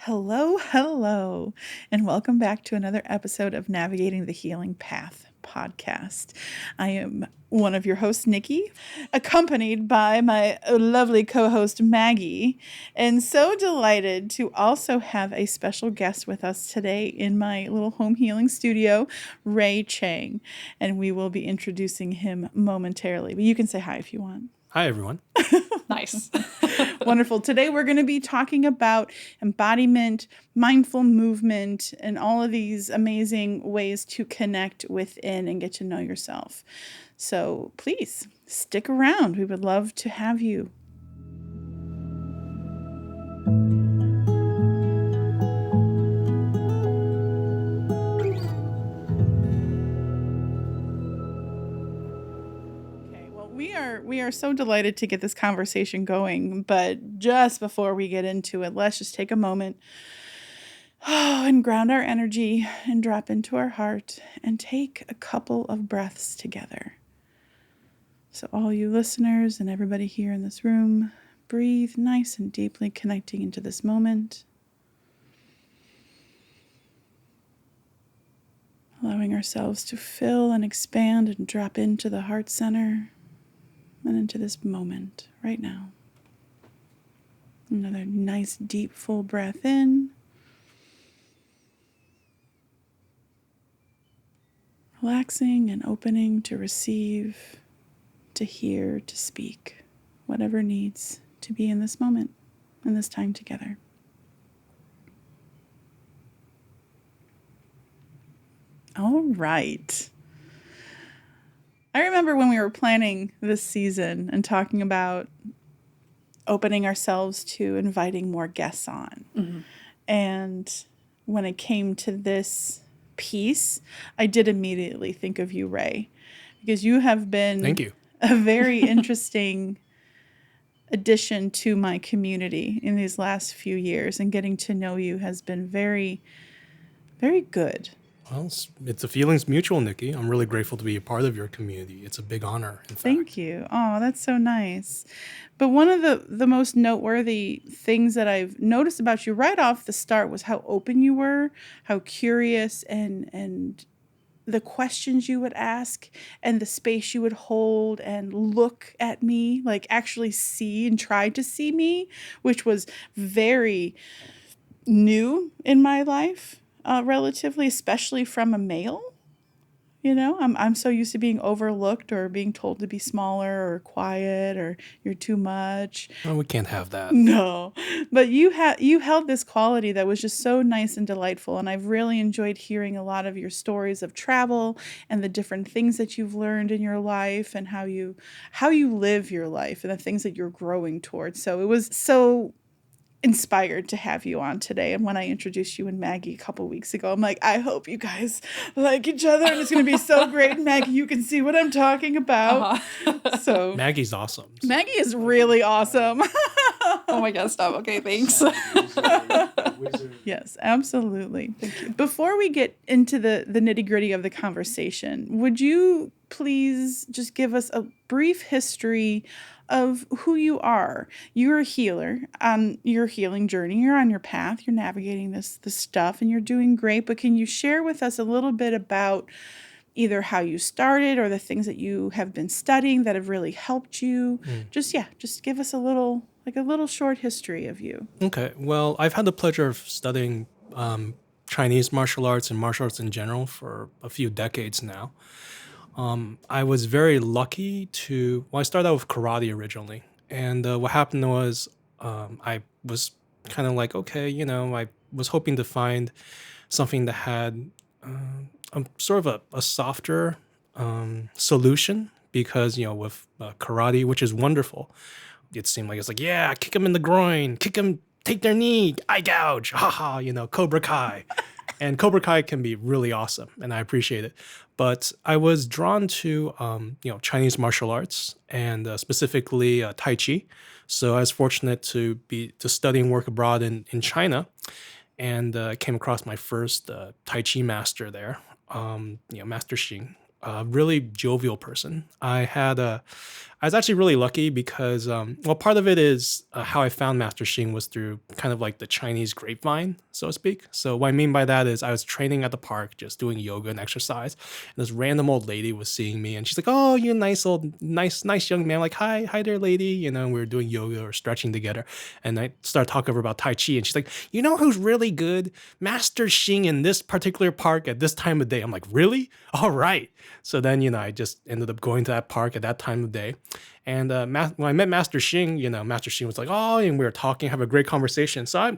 Hello, hello, and welcome back to another episode of Navigating the Healing Path podcast. I am one of your hosts, Nikki, accompanied by my lovely co-host, Maggie, and so delighted to also have a special guest with us today in my little home healing studio, Ray Chang, and we will be introducing him momentarily, but you can say hi if you want. Hi, everyone. Nice. Wonderful. Today we're going to be talking about embodiment, mindful movement, and all of these amazing ways to connect within and get to know yourself. So please stick around. We would love to have you. We are so delighted to get this conversation going, but just before we get into it, let's just take a moment and ground our energy and drop into our heart and take a couple of breaths together. So all you listeners and everybody here in this room, breathe nice and deeply, connecting into this moment. Allowing ourselves to fill and expand and drop into the heart center and into this moment right now. Another nice, deep, full breath in. Relaxing and opening to receive, to hear, to speak, whatever needs to be in this moment, in this time together. All right. I remember when we were planning this season and talking about opening ourselves to inviting more guests on. Mm-hmm. And when it came to this piece, I did immediately think of you, Ray, because you have been Thank you. A very interesting addition to my community in these last few years, and getting to know you has been very, very good. Well, it's a feelings mutual, Nikki. I'm really grateful to be a part of your community. It's a big honor, in fact. Thank you. Oh, that's so nice. But one of the most noteworthy things that I've noticed about you right off the start was how open you were, how curious, and the questions you would ask and the space you would hold and look at me, like actually see and try to see me, which was very new in my life. Relatively, especially from a male. You know, I'm so used to being overlooked or being told to be smaller or quiet or you're too much. Oh, we can't have that. No, but you held this quality that was just so nice and delightful, and I've really enjoyed hearing a lot of your stories of travel and the different things that you've learned in your life and how you live your life and the things that you're growing towards. So it was so inspired to have you on today. And when I introduced you and Maggie a couple weeks ago, I'm like, I hope you guys like each other and it's going to be so great. Maggie, you can see what I'm talking about. So Maggie's awesome. Maggie is really awesome. Oh my God, stop. Okay, thanks. Yes, absolutely. Thank you. Before we get into the nitty-gritty of the conversation, would you please just give us a brief history of who you are? You're a healer on your healing journey. You're on your path. You're navigating this stuff, and you're doing great. But can you share with us a little bit about either how you started or the things that you have been studying that have really helped you? Just give us a little short history of you. Okay. Well, I've had the pleasure of studying Chinese martial arts and martial arts in general for a few decades now. I was very lucky I started out with karate originally. And what happened was I was kind of like, okay, I was hoping to find something that had sort of a softer solution because, with karate, which is wonderful, it seemed like it's like, yeah, kick them in the groin, kick them, take their knee, eye gouge, haha, Cobra Kai. And Cobra Kai can be really awesome, and I appreciate it. But I was drawn to, Chinese martial arts and specifically Tai Chi. So I was fortunate to study and work abroad in China, and came across my first Tai Chi master there, Master Xing. A really jovial person. I I was actually really lucky because, well, part of it is how I found Master Xing was through kind of like the Chinese grapevine, so to speak. So what I mean by that is I was training at the park, just doing yoga and exercise, and this random old lady was seeing me, and she's like, "Oh, you're a nice young man." I'm like, hi there, lady. And we were doing yoga or stretching together, and I started talking over about Tai Chi, and she's like, "You know who's really good? Master Xing in this particular park at this time of day." I'm like, "Really? All right." So then, I just ended up going to that park at that time of day. And when I met Master Xing, Master Xing was like, "Oh," and we were talking, have a great conversation. So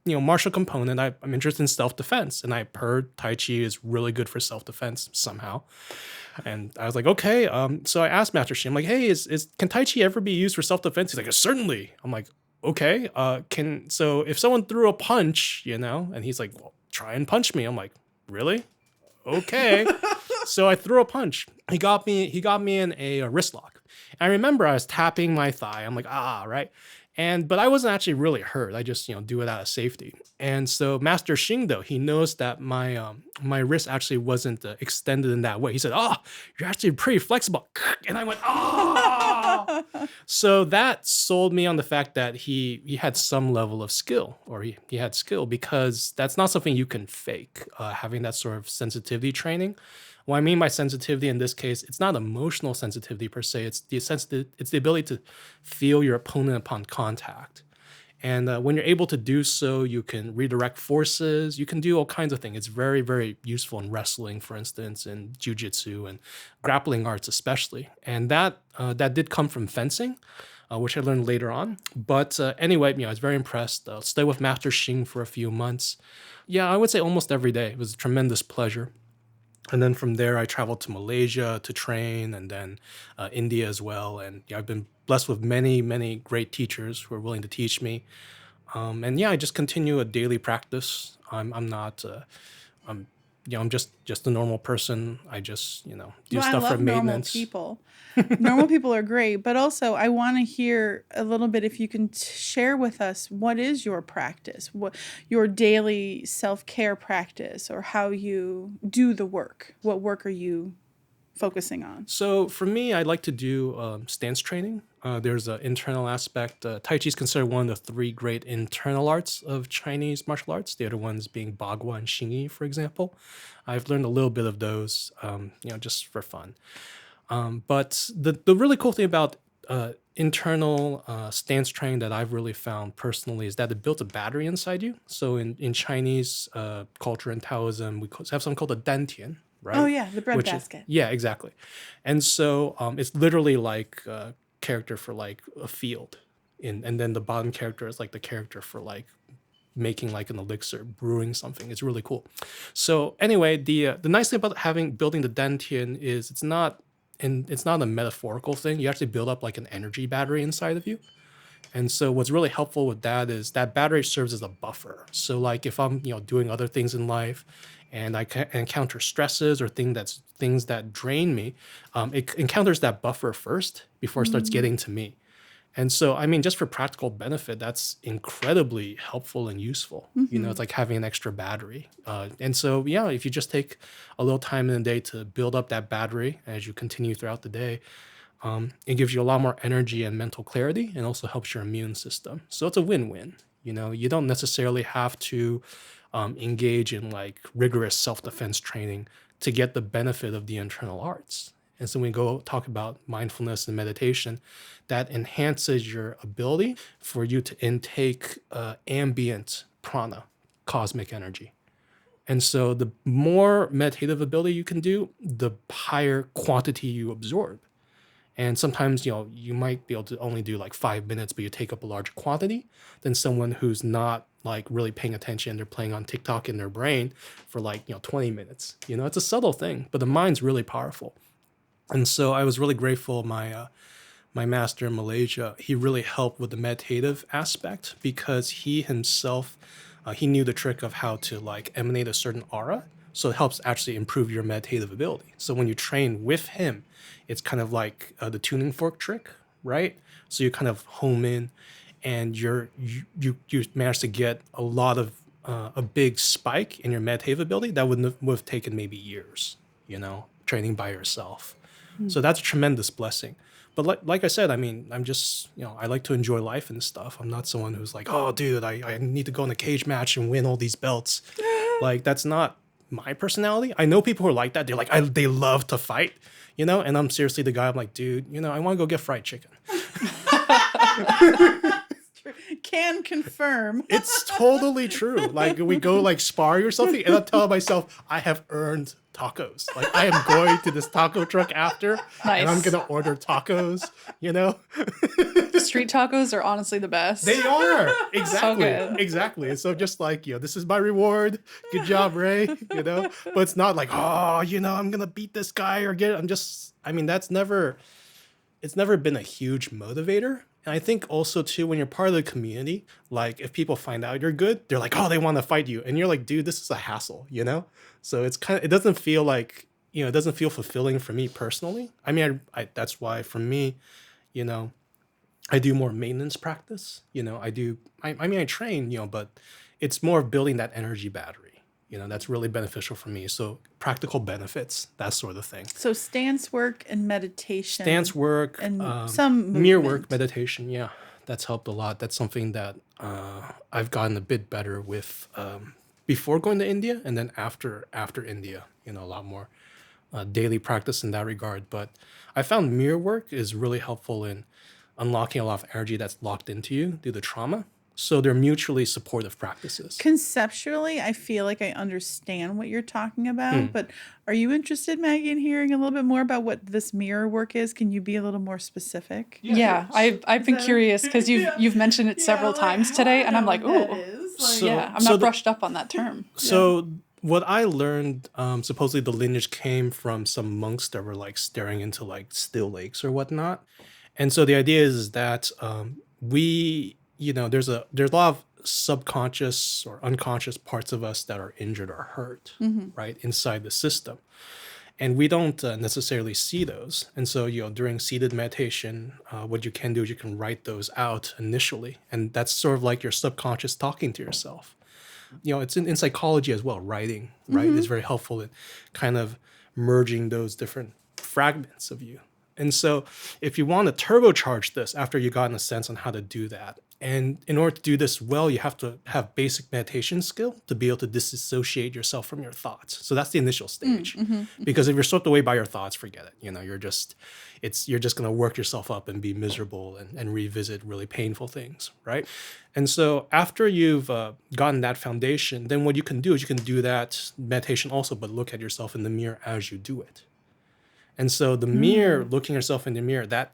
martial component. I'm interested in self-defense, and I heard Tai Chi is really good for self-defense somehow. And I was like, okay. So I asked Master Xing, I'm like, "Hey, can Tai Chi ever be used for self-defense?" He's like, "Certainly." I'm like, "Okay. So if someone threw a punch, and he's like, "Well, try and punch me." I'm like, "Really? Okay." So I threw a punch. He got me in a wrist lock. I remember I was tapping my thigh. I'm like, right. But I wasn't actually really hurt. I just, do it out of safety. And so Master Xing, though, he noticed that my wrist actually wasn't extended in that way. He said, "Oh, you're actually pretty flexible." And I went, "Oh." So that sold me on the fact that he had some level of skill, or he had skill, because that's not something you can fake, having that sort of sensitivity training. What I mean by sensitivity in this case, it's not emotional sensitivity per se. It's the ability to feel your opponent upon contact. And when you're able to do so, you can redirect forces. You can do all kinds of things. It's very, very useful in wrestling, for instance, and jujitsu and grappling arts especially. And that did come from fencing, which I learned later on. But anyway, I was very impressed. Stayed with Master Xing for a few months. Yeah, I would say almost every day. It was a tremendous pleasure. And then from there, I traveled to Malaysia to train, and then India as well. And I've been blessed with many, many great teachers who are willing to teach me. And I just continue a daily practice. I'm not. I'm just a normal person. I just do Well, I stuff for love normal maintenance. people. Normal people are great, but also I want to hear a little bit, if you can share with us, what is your practice, what your daily self-care practice, or how you do the work. What work are you focusing on? So for me, I like to do stance training. There's an internal aspect. Tai Chi is considered one of the three great internal arts of Chinese martial arts. The other ones being Bagua and Xingyi, for example. I've learned a little bit of those, just for fun. But the really cool thing about internal stance training that I've really found personally is that it builds a battery inside you. So in Chinese culture and Taoism, we have something called a dantian, right? Oh yeah, the bread Which basket. yeah, exactly. And so it's literally like a character for like a field. And then the bottom character is like the character for like making like an elixir, brewing something. It's really cool. So anyway, the nice thing about building the dantian is it's not a metaphorical thing. You actually build up like an energy battery inside of you. And so what's really helpful with that is that battery serves as a buffer. So like if I'm doing other things in life, and I encounter stresses or things that drain me, it encounters that buffer first before it starts getting to me. And so, I mean, just for practical benefit, that's incredibly helpful and useful. It's like having an extra battery. And so, if you just take a little time in the day to build up that battery as you continue throughout the day, it gives you a lot more energy and mental clarity, and also helps your immune system. So it's a win-win. You don't necessarily have to engage in like rigorous self-defense training to get the benefit of the internal arts. And so when we go talk about mindfulness and meditation, that enhances your ability for you to intake ambient prana, cosmic energy. And so the more meditative ability you can do, the higher quantity you absorb. And sometimes, you might be able to only do like 5 minutes, but you take up a larger quantity than someone who's not like really paying attention. They're playing on TikTok in their brain for like, 20 minutes. It's a subtle thing, but the mind's really powerful. And so I was really grateful. My master in Malaysia, he really helped with the meditative aspect, because he himself, he knew the trick of how to like emanate a certain aura. So it helps actually improve your meditative ability. So when you train with him, it's kind of like the tuning fork trick, right? So you kind of home in, and you manage to get a lot of a big spike in your meditative ability that would have taken maybe years, training by yourself. So that's a tremendous blessing. But like I said, I mean, I'm just, I like to enjoy life and stuff. I'm not someone who's like, oh, dude, I need to go in a cage match and win all these belts. Like, that's not my personality. I know people who are like that. They're like, they love to fight, and I'm seriously the guy. I'm like, dude, I want to go get fried chicken. Can confirm. It's totally true. Like, we go like sparring or something, and I tell myself I have earned tacos. Like, I am going to this taco truck after, and I'm gonna order tacos. Street tacos are honestly the best. They are exactly, good. exactly. And so just like, this is my reward. Good job, Ray. But it's not like, oh, I'm gonna beat this guy or get. I mean, it's never been a huge motivator. And I think also too, when you're part of the community, like if people find out you're good, they're like, oh, they want to fight you. And you're like, dude, this is a hassle, So it doesn't feel like, it doesn't feel fulfilling for me personally. I mean, that's why for me, I do more maintenance practice. I train, but it's more of building that energy battery. That's really beneficial for me. So practical benefits, that sort of thing. So stance work and meditation. Stance work and some mirror movement. work, meditation. Yeah, that's helped a lot. That's something that I've gotten a bit better with before going to India, and then after India. A lot more daily practice in that regard. But I found mirror work is really helpful in unlocking a lot of energy that's locked into you due to trauma. So they're mutually supportive practices. Conceptually, I feel like I understand what you're talking about, but are you interested, Maggie, in hearing a little bit more about what this mirror work is? Can you be a little more specific? Yeah, I've been curious because you've mentioned it several times today, and I'm like, ooh, I'm not brushed up on that term. So what I learned, supposedly the lineage came from some monks that were like staring into like still lakes or whatnot, and so the idea is that there's a lot of subconscious or unconscious parts of us that are injured or hurt, right, inside the system. And we don't necessarily see those. And so, during seated meditation, what you can do is you can write those out initially. And that's sort of like your subconscious talking to yourself. It's in psychology as well. Writing, right, is very helpful in kind of merging those different fragments of you. And so if you want to turbocharge this after you've gotten a sense on how to do that, and in order to do this well, you have to have basic meditation skill to be able to disassociate yourself from your thoughts. So that's the initial stage. Because if you're swept away by your thoughts, forget it. You're just going to work yourself up and be miserable and revisit really painful things, right? And so after you've gotten that foundation, then what you can do is you can do that meditation also, but look at yourself in the mirror as you do it. And so the mirror, looking yourself in the mirror, that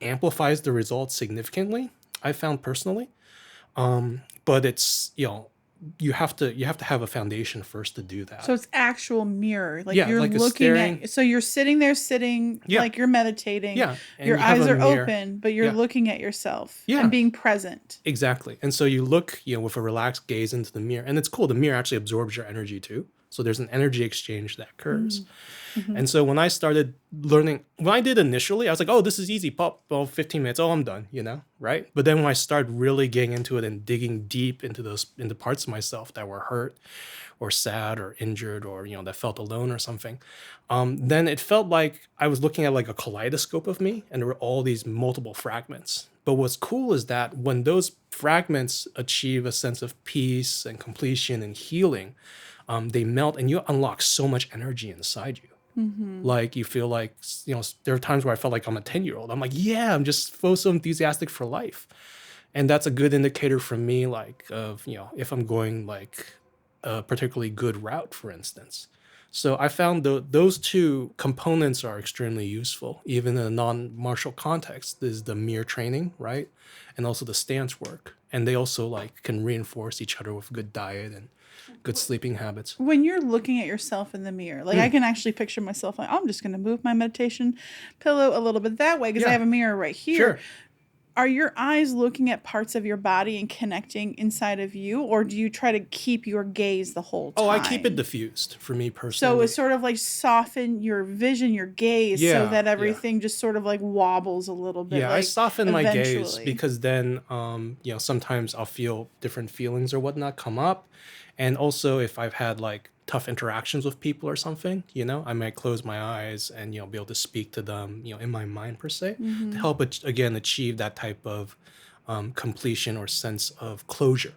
amplifies the results significantly, I found personally. But it's, you have to have a foundation first to do that. So it's actual mirror. Like, Yeah, you're like a looking staring- at, so you're sitting there like you're meditating. Yeah, and Your you have eyes a are mirror. open, but you're Yeah. looking at yourself Yeah. and being present. Exactly. And so you look, with a relaxed gaze into the mirror. And it's cool. The mirror actually absorbs your energy too. So there's an energy exchange that occurs. And so when I started learning, when I did initially, I was like, oh, this is easy. Pop, 15 minutes. Oh, I'm done, right? But then when I started really getting into it and digging deep into parts of myself that were hurt or sad or injured or, that felt alone or something, then it felt like I was looking at like a kaleidoscope of me, and there were all these multiple fragments. But what's cool is that when those fragments achieve a sense of peace and completion and healing, they melt and you unlock so much energy inside you. Like, you feel like, there are times where I felt like I'm a 10-year-old. I'm like, yeah, I'm just so enthusiastic for life. And that's a good indicator for me, like, of, if I'm going like a particularly good route, for instance. So I found those two components are extremely useful, even in a non-martial context. There's the mirror training, right? And also the stance work. And they also like can reinforce each other with good diet and good sleeping habits. When you're looking at yourself in the mirror, like I can actually picture myself like, I'm just going to move my meditation pillow a little bit that way because I have a mirror right here. Sure. Are your eyes looking at parts of your body and connecting inside of you, or do you try to keep your gaze the whole time? Oh, I keep it diffused for me personally. So it's sort of like soften your vision, your gaze, so that everything just sort of like wobbles a little bit. Yeah, like I soften my gaze eventually. because then, sometimes I'll feel different feelings or whatnot come up. And also if I've had like tough interactions with people or something, I might close my eyes and, be able to speak to them, in my mind per se, to help again achieve that type of completion or sense of closure.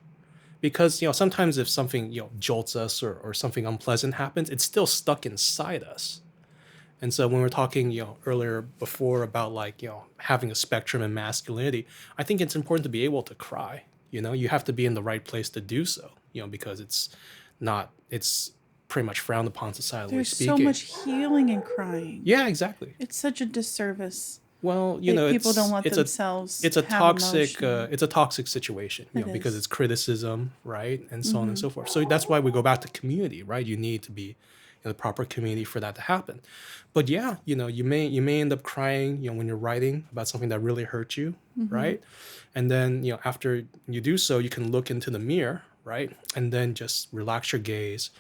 Because, sometimes if something, jolts us or something unpleasant happens, it's still stuck inside us. And so when we're talking, earlier before about like, having a spectrum in masculinity, I think it's important to be able to cry. You have to be in the right place to do so, because it's pretty much frowned upon societally There's speaking. so much healing in crying. Yeah, exactly. It's such a disservice. Well, People don't let themselves it's a have toxic emotion. it's a toxic situation, because is. it's criticism, right, and so on and so forth. So that's why we go back to community, right? You need to be in the proper community for that to happen. But yeah, you may end up crying, when you're writing about something that really hurt you, right? And then after you do so, you can look into the mirror, right, and then just relax your gaze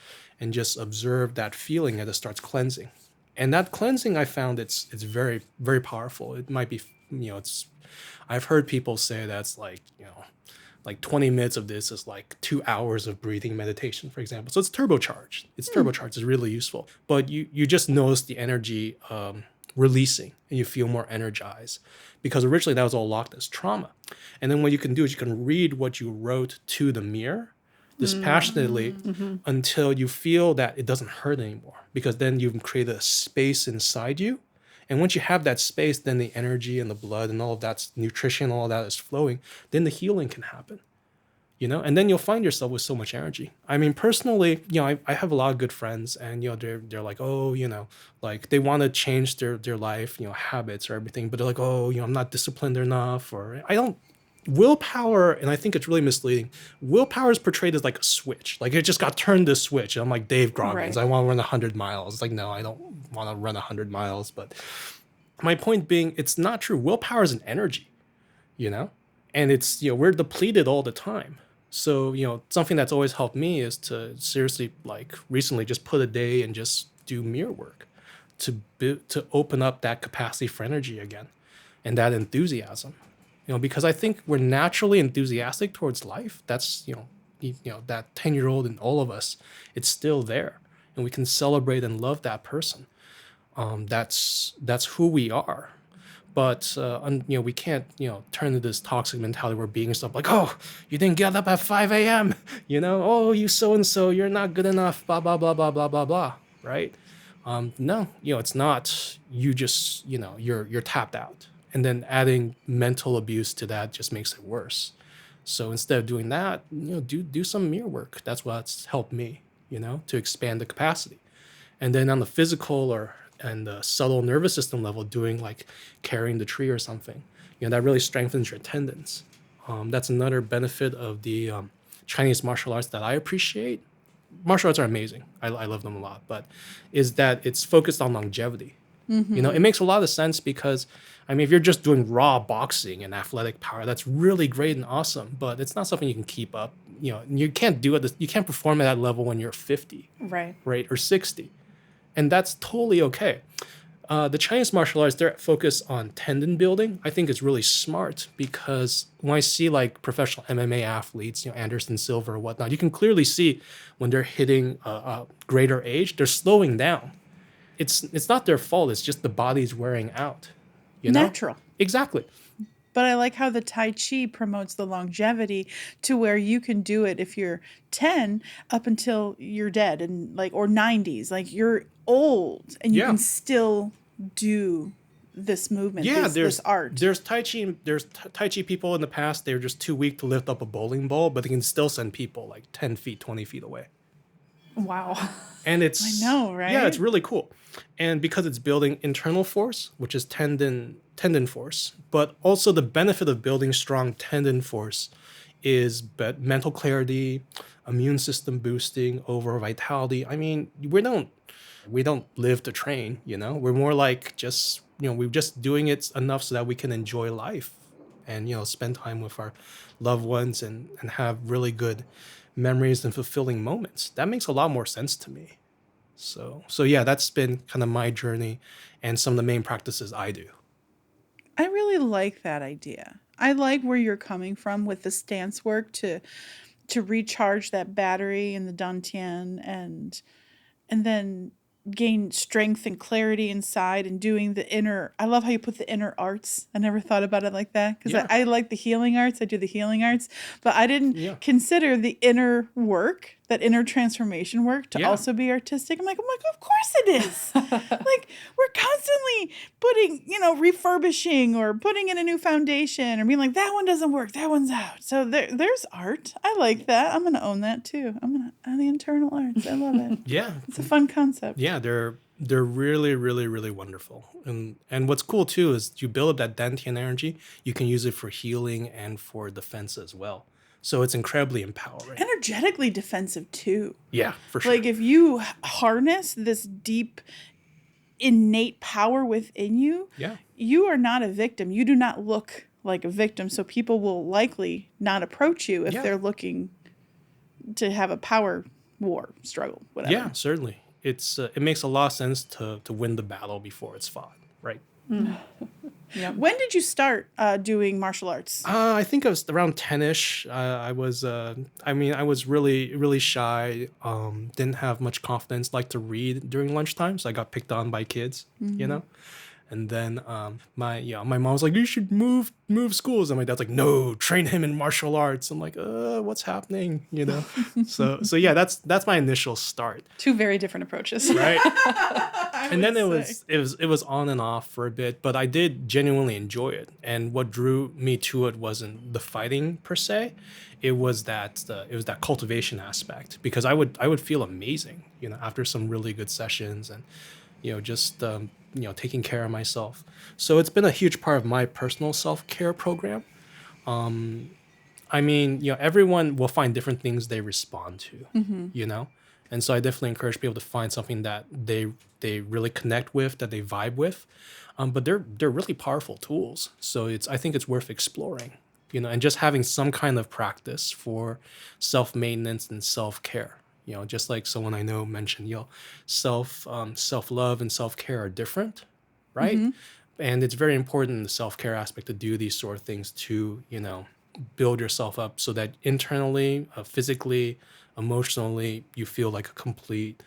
and just observe that feeling as it starts cleansing. And that cleansing, I found it's very, very powerful. It might be, it's, I've heard people say that's like, like 20 minutes of this is like 2 hours of breathing meditation, for example. So it's turbocharged. It's really useful. But you just notice the energy releasing and you feel more energized, because originally that was all locked as trauma. And then what you can do is you can read what you wrote to the mirror dispassionately until you feel that it doesn't hurt anymore, because then you've created a space inside you. And once you have that space, then the energy and the blood and all of that's nutrition, all of that is flowing, then the healing can happen, and then you'll find yourself with so much energy. I mean, personally, I have a lot of good friends, and, they're like, oh, like they want to change their life, habits or everything, but they're like, oh, I'm not disciplined enough, or I don't. Willpower, and I think it's really misleading. Willpower is portrayed as like a switch, like it just got turned this switch. I'm like Dave Groggins. Right. I want to run 100 miles. It's like, no, I don't want to run 100 miles. But my point being, it's not true. Willpower is an energy, and it's, we're depleted all the time. So, something that's always helped me is to seriously, like recently, just put a day and just do mirror work to open up that capacity for energy again and that enthusiasm. Because I think we're naturally enthusiastic towards life. That's, that 10-year-old in all of us, it's still there. And we can celebrate and love that person. That's who we are. But, we can't, turn to this toxic mentality where being stuff like, oh, you didn't get up at 5 a.m., oh, you so-and-so, you're not good enough, blah, blah, blah, blah, blah, blah, blah, right? No, it's not, you just, you're tapped out. And then adding mental abuse to that just makes it worse. So instead of doing that, do some mirror work. That's what's helped me, to expand the capacity. And then on the physical and the subtle nervous system level, doing like carrying the tree or something, that really strengthens your tendons. That's another benefit of the Chinese martial arts that I appreciate. Martial arts are amazing. I love them a lot, but is that it's focused on longevity. It makes a lot of sense because, I mean, if you're just doing raw boxing and athletic power, that's really great and awesome, but it's not something you can keep up. You can't do it. You can't perform at that level when you're 50, right, or 60, and that's totally okay. The Chinese martial arts, they're focused on tendon building. I think it's really smart because when I see like professional MMA athletes, Anderson Silva or whatnot, you can clearly see when they're hitting a greater age, they're slowing down. It's not their fault. It's just the body's wearing out. Natural. Exactly. But I like how the Tai Chi promotes the longevity to where you can do it if you're 10 up until you're dead and or 90s. Like you're old and you can still do this movement, this art. There's Tai Chi people in the past, they were just too weak to lift up a bowling ball, but they can still send people like 10 feet, 20 feet away. Wow. And I know, right? Yeah, it's really cool. And because it's building internal force, which is tendon force, but also the benefit of building strong tendon force is mental clarity, immune system boosting, overall vitality. I mean, we don't live to train, We're more like just, we're just doing it enough so that we can enjoy life and, spend time with our loved ones and have really good memories and fulfilling moments. That makes a lot more sense to me. So yeah, that's been kind of my journey and some of the main practices I do. I really like that idea. I like where you're coming from with the stance work to to recharge that battery in the dantian and then gain strength and clarity inside and doing the inner. I love how you put the inner arts. I never thought about it like that because Yeah. I like the healing arts. I do the healing arts, but I didn't Yeah. consider the inner work, that inner transformation work, to Yeah. also be artistic. I'm like, of course it is. Like, we're constantly putting, refurbishing or putting in a new foundation or being like, that one doesn't work, that one's out. So there's art. I like that. I'm going to own that too. I'm going to own the internal arts. I love it. Yeah. It's a fun concept. Yeah, they're really, really, really wonderful. And what's cool too is you build up that dantian energy, you can use it for healing and for defense as well. So it's incredibly empowering. Energetically defensive too. Yeah, for sure. Like if you harness this deep innate power within you, Yeah. you are not a victim. You do not look like a victim. So people will likely not approach you if Yeah. they're looking to have a power war, struggle, whatever. Yeah, certainly. It makes a lot of sense to win the battle before it's fought, right? Yeah. When did you start doing martial arts? I think I was around 10-ish. I was really, really shy. Didn't have much confidence, liked to read during lunchtime, so I got picked on by kids, And then my mom was like, you should move schools. And my dad's like, no, train him in martial arts. I'm like, what's happening? So yeah, that's my initial start. Two very different approaches. Right. And then it was on and off for a bit, but I did genuinely enjoy it. And what drew me to it wasn't the fighting per se. It was that cultivation aspect, because I would feel amazing, after some really good sessions and just taking care of myself. So it's been a huge part of my personal self-care program. Everyone will find different things they respond to, And so I definitely encourage people to find something that they really connect with, that they vibe with. But they're really powerful tools. So I think it's worth exploring, and just having some kind of practice for self-maintenance and self-care. Just like someone I know mentioned, self-love and self-care are different, right? And it's very important in the self-care aspect to do these sort of things to, build yourself up so that internally, physically, emotionally, you feel like a complete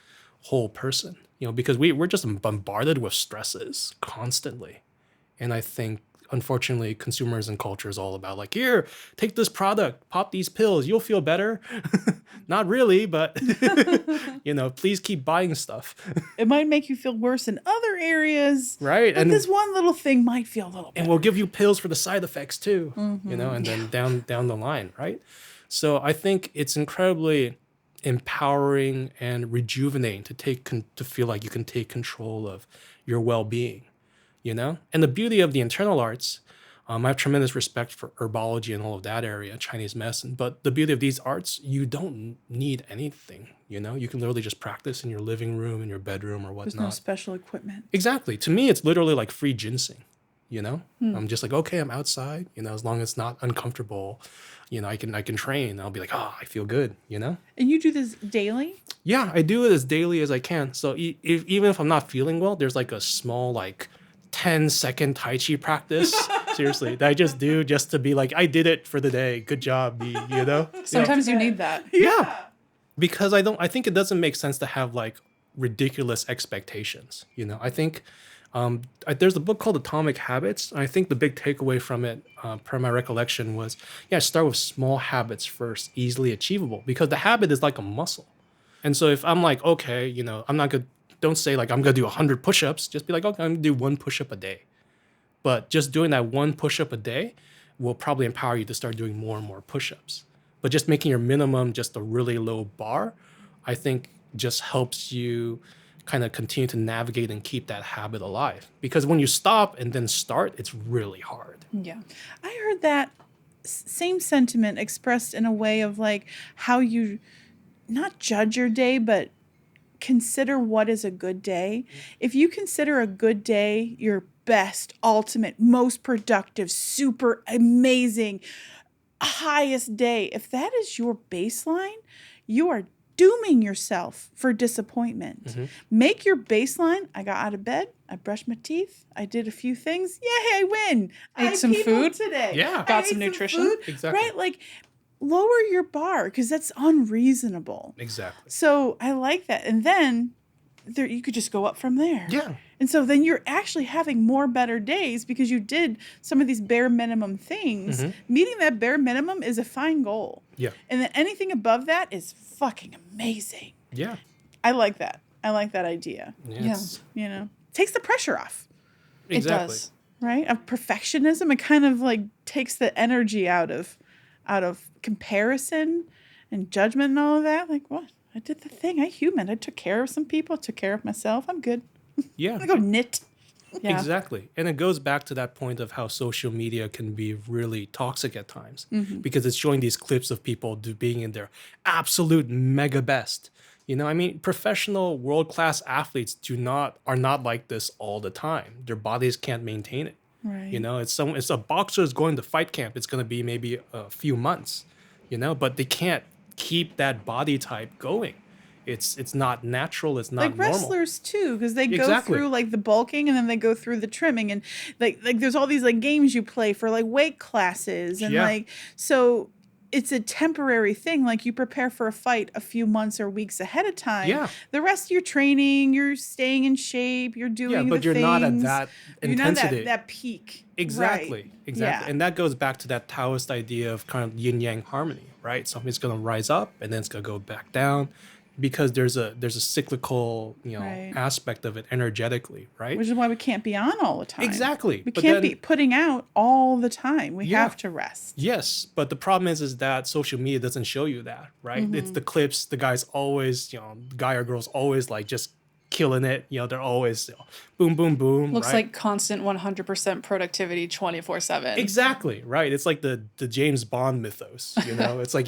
whole person, because we're just bombarded with stresses constantly. And I think, unfortunately, consumerism culture is all about like, here, take this product, pop these pills, you'll feel better. Not really, but, please keep buying stuff. It might make you feel worse in other areas. Right. But this one little thing might feel a little better. And we'll give you pills for the side effects too, and then down the line, right? So I think it's incredibly empowering and rejuvenating to feel like you can take control of your well-being, And the beauty of the internal arts, I have tremendous respect for herbology and all of that area, Chinese medicine. But the beauty of these arts, you don't need anything, You can literally just practice in your living room, in your bedroom, or whatnot. There's no special equipment. Exactly. To me, it's literally like free ginseng, I'm just like, okay, I'm outside, as long as it's not uncomfortable, I can train. I'll be like, I feel good, And you do this daily? Yeah, I do it as daily as I can. So even if I'm not feeling well, there's like a small 10-second Tai Chi practice, seriously, that I just do just to be like, I did it for the day. Good job, Sometimes you need that. Yeah. Because I think it doesn't make sense to have ridiculous expectations. I think there's a book called Atomic Habits. And I think the big takeaway from it, per my recollection, was, start with small habits first, easily achievable, because the habit is like a muscle. And so if I'm like, okay, I'm not good. Don't say I'm going to do 100 push-ups. Just be like, okay, I'm going to do 1 push-up a day. But just doing that 1 push-up a day will probably empower you to start doing more and more push-ups. But just making your minimum just a really low bar, I think just helps you kind of continue to navigate and keep that habit alive. Because when you stop and then start, it's really hard. Yeah. I heard that same sentiment expressed in a way of how you not judge your day, but consider what is a good day. If you consider a good day your best, ultimate, most productive, super amazing, highest day, if that is your baseline, you are dooming yourself for disappointment. Make your baseline, I got out of bed, I brushed my teeth, I did a few things, yay, I win. Ate some food today. Yeah. Got some nutrition. Food, Exactly. Right? lower your bar because that's unreasonable. Exactly. So I like that. And then you could just go up from there. Yeah. And so then you're actually having more better days because you did some of these bare minimum things. Meeting that bare minimum is a fine goal. Yeah. And then anything above that is fucking amazing. Yeah. I like that. I like that idea. Yes. You know, takes the pressure off. Exactly. It does. Right? Of perfectionism. It kind of like takes the energy out of comparison and judgment and all of that. Like, what? I did the thing. I human. I took care of some people. Took care of myself. I'm good. Yeah. I go knit. Yeah. Exactly. And it goes back to that point of how social media can be really toxic at times because it's showing these clips of people being in their absolute mega best. You know, I mean, professional world-class athletes are not like this all the time. Their bodies can't maintain it. Right. You know, it's a boxer is going to fight camp. It's going to be maybe a few months, you know, but they can't keep that body type going. It's not natural. It's not like normal. wrestlers too, because they go Exactly. through like the bulking and then they go through the trimming and like there's all these like games you play for like weight classes and Yeah. like so it's a temporary thing. Like you prepare for a fight a few months or weeks ahead of time. Yeah. The rest you're training, you're staying in shape, you're doing Yeah, but the you're not at things. that You're not intensity. that peak. Exactly. Right. Exactly. Yeah. And that goes back to that Taoist idea of kind of yin yang harmony, right? Something's going to rise up and then it's going to go back down because there's a cyclical, Right. aspect of it energetically, right? Which is why we can't be on all the time. Exactly. We But can't then- be putting out all the time. We Yeah. have to rest. Yes, but the problem is that social media doesn't show you that, right? It's the clips, the guy's always, guy or girl's always like just killing it. They're always boom, boom, boom. Looks right? like constant 100% productivity 24/7. Exactly, right. It's like the James Bond mythos, It's like,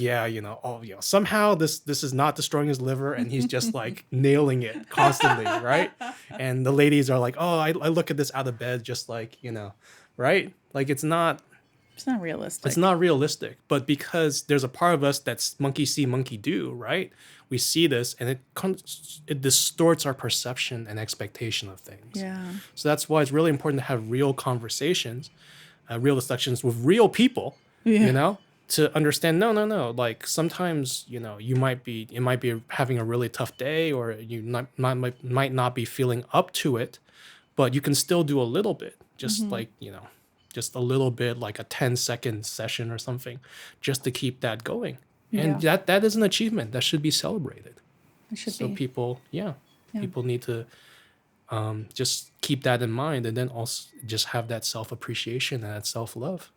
somehow this is not destroying his liver and he's just like nailing it constantly, right? And the ladies are like, oh, I look at this out of bed just like, right? Like it's not realistic. It's not realistic, but because there's a part of us that's monkey see, monkey do, right? We see this and it distorts our perception and expectation of things. Yeah. So that's why it's really important to have real conversations, real discussions with real people, to understand, no. Like sometimes, it might be having a really tough day or you might not be feeling up to it, but you can still do a little bit, just like, just a little bit, like a 10-second session or something, just to keep that going. And that is an achievement that should be celebrated. It should So be. people need to just keep that in mind and then also just have that self-appreciation and that self-love.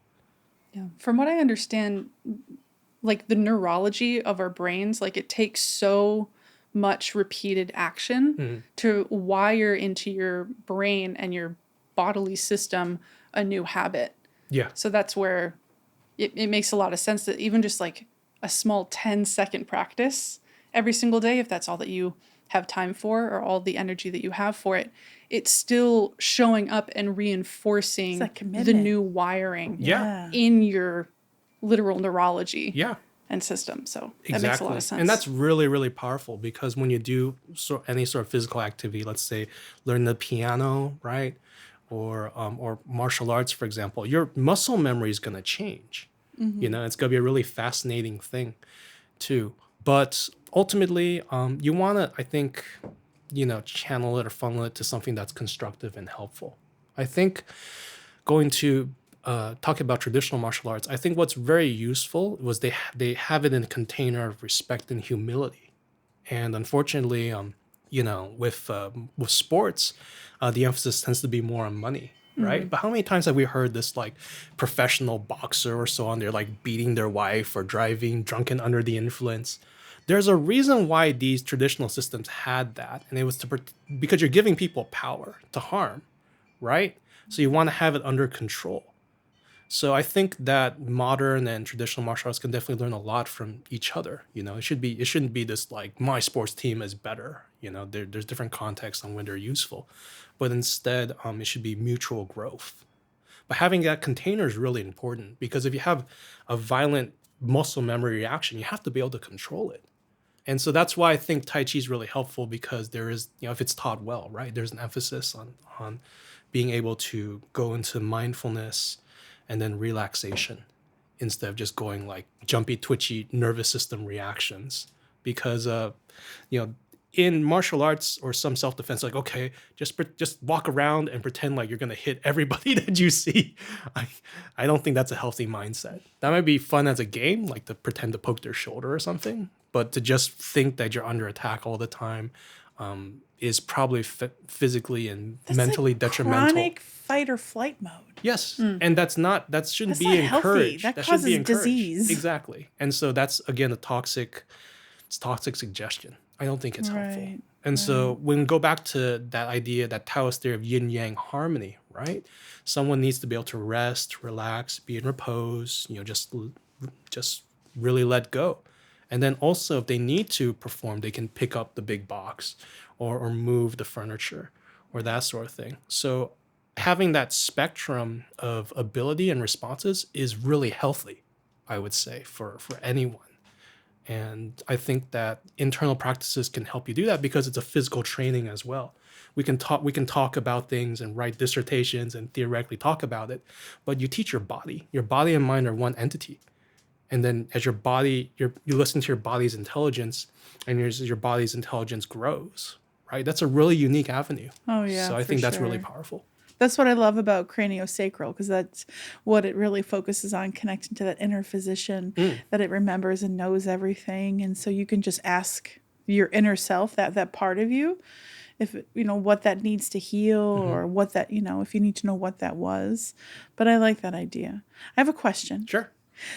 Yeah. From what I understand, like the neurology of our brains, like it takes so much repeated action to wire into your brain and your bodily system a new habit. Yeah. So that's where it makes a lot of sense that even just like a small 10-second practice every single day, if that's all that you have time for or all the energy that you have for it, it's still showing up and reinforcing that the commitment. new wiring Yeah. in your literal neurology Yeah. and system. So that Exactly. makes a lot of sense. And that's really, really powerful because when you do any sort of physical activity, let's say learn the piano, right? Or martial arts, for example, your muscle memory is going to change. It's going to be a really fascinating thing too. But ultimately, you want to, I think, channel it or funnel it to something that's constructive and helpful. I think going to talk about traditional martial arts, I think what's very useful was they have it in a container of respect and humility. And unfortunately, with sports, the emphasis tends to be more on money, right? But how many times have we heard this like professional boxer or so on, they're like beating their wife or driving drunken under the influence? There's a reason why these traditional systems had that, and it was because you're giving people power to harm, right? So you want to have it under control. So I think that modern and traditional martial arts can definitely learn a lot from each other. It shouldn't be this like my sports team is better. There's different contexts on when they're useful, but instead it should be mutual growth. But having that container is really important because if you have a violent muscle memory reaction, you have to be able to control it. And so that's why I think Tai Chi is really helpful because there is, if it's taught well, right, there's an emphasis on being able to go into mindfulness and then relaxation instead of just going like jumpy, twitchy nervous system reactions. Because you know, in martial arts or some self-defense, like, okay, just walk around and pretend like you're gonna hit everybody that you see. I don't think that's a healthy mindset. That might be fun as a game, like to pretend to poke their shoulder or something, but to just think that you're under attack all the time is probably physically and That's mentally like detrimental. chronic fight or flight mode. Yes, and that shouldn't That's be not healthy. encouraged. That shouldn't be causes encouraged. disease. Exactly, and so that's again it's toxic suggestion. I don't think it's helpful. Right, And so when we go back to that idea, that Taoist theory of yin yang harmony, right? Someone needs to be able to rest, relax, be in repose, just really let go. And then also if they need to perform, they can pick up the big box or move the furniture or that sort of thing. So having that spectrum of ability and responses is really healthy, I would say, for anyone. And I think that internal practices can help you do that because it's a physical training as well. We can talk about things and write dissertations and theoretically talk about it, but you teach your body. Your body and mind are one entity. And then as your body, you listen to your body's intelligence, and your body's intelligence grows, right? That's a really unique avenue. Oh yeah. So I think that's really powerful. That's what I love about craniosacral, because that's what it really focuses on, connecting to that inner physician that it remembers and knows everything. And so you can just ask your inner self, that part of you, if what that needs to heal or what that, if you need to know what that was. But I like that idea. I have a question. Sure.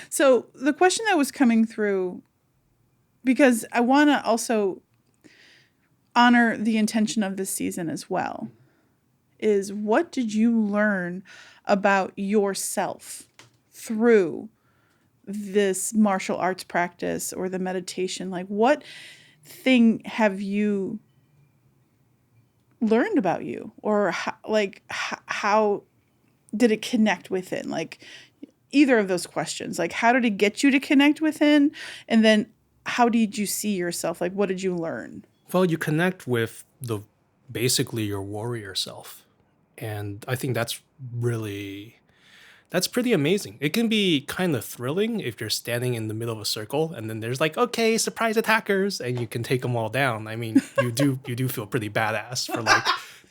So the question that was coming through, because I want to also honor the intention of this season as well, is what did you learn about yourself through this martial arts practice or the meditation? Like, what thing have you learned about you, or how did it connect within? Like, either of those questions, like, how did it get you to connect within? And then how did you see yourself? Like, what did you learn? Well, you connect with basically your warrior self. And I think that's pretty amazing. It can be kind of thrilling if you're standing in the middle of a circle and then there's like, okay, surprise attackers, and you can take them all down. I mean, you do feel pretty badass for like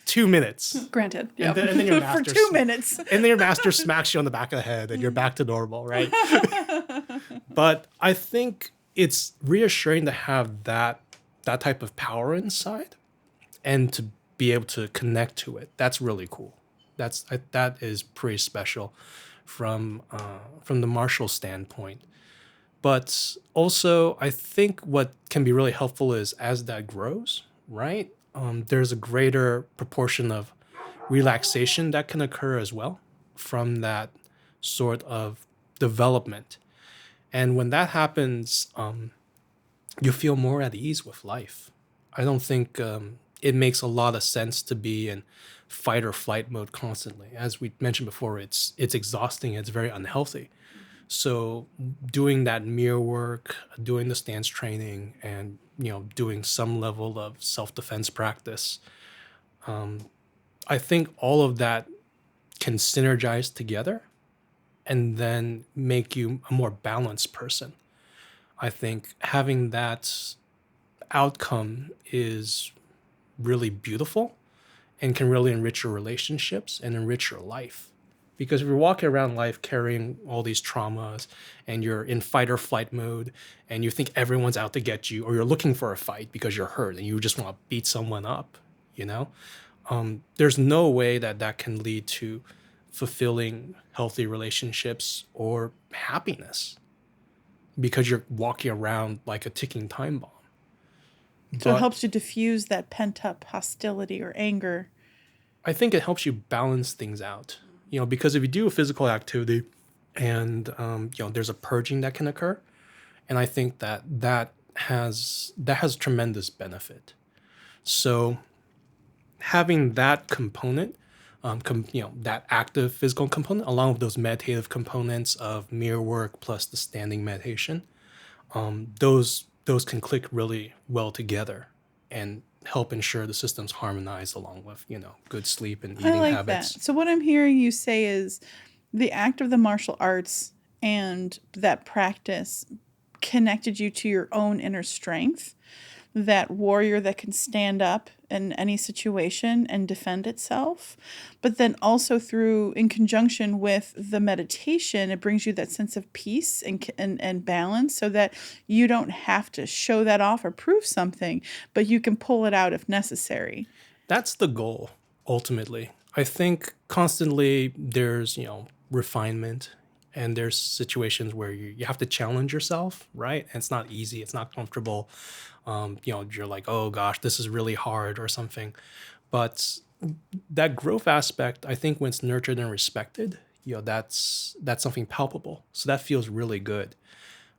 2 minutes. Granted. Yeah. And then your master For 2 minutes. And then your master smacks you on the back of the head and you're back to normal, right? But I think it's reassuring to have that type of power inside and to be able to connect to it. That's really cool. That is pretty special from the martial standpoint. But also, I think what can be really helpful is as that grows, right? There's a greater proportion of relaxation that can occur as well from that sort of development. And when that happens, you feel more at ease with life. I don't think it makes a lot of sense to be in fight or flight mode constantly. As we mentioned before, it's exhausting. It's very unhealthy. So doing that mirror work, doing the stance training, and doing some level of self-defense practice, I think all of that can synergize together and then make you a more balanced person. I think having that outcome is really beautiful and can really enrich your relationships and enrich your life. Because if you're walking around life carrying all these traumas and you're in fight or flight mode and you think everyone's out to get you, or you're looking for a fight because you're hurt and you just want to beat someone up, there's no way that can lead to fulfilling healthy relationships or happiness, because you're walking around like a ticking time bomb. So it helps you diffuse that pent-up hostility or anger. I think it helps you balance things out, because if you do a physical activity and, there's a purging that can occur. And I think that has tremendous benefit. So having that component, that active physical component, along with those meditative components of mirror work plus the standing meditation, those can click really well together and help ensure the system's harmonized, along with, good sleep and eating I like habits. that. So what I'm hearing you say is the act of the martial arts and that practice connected you to your own inner strength, that warrior that can stand up in any situation and defend itself. But then also through, in conjunction with the meditation, it brings you that sense of peace and balance, so that you don't have to show that off or prove something, but you can pull it out if necessary. That's the goal, ultimately. I think constantly there's, refinement, and there's situations where you have to challenge yourself, right? And it's not easy, it's not comfortable. You're like, oh gosh, this is really hard or something. But that growth aspect, I think when it's nurtured and respected, that's something palpable. So that feels really good.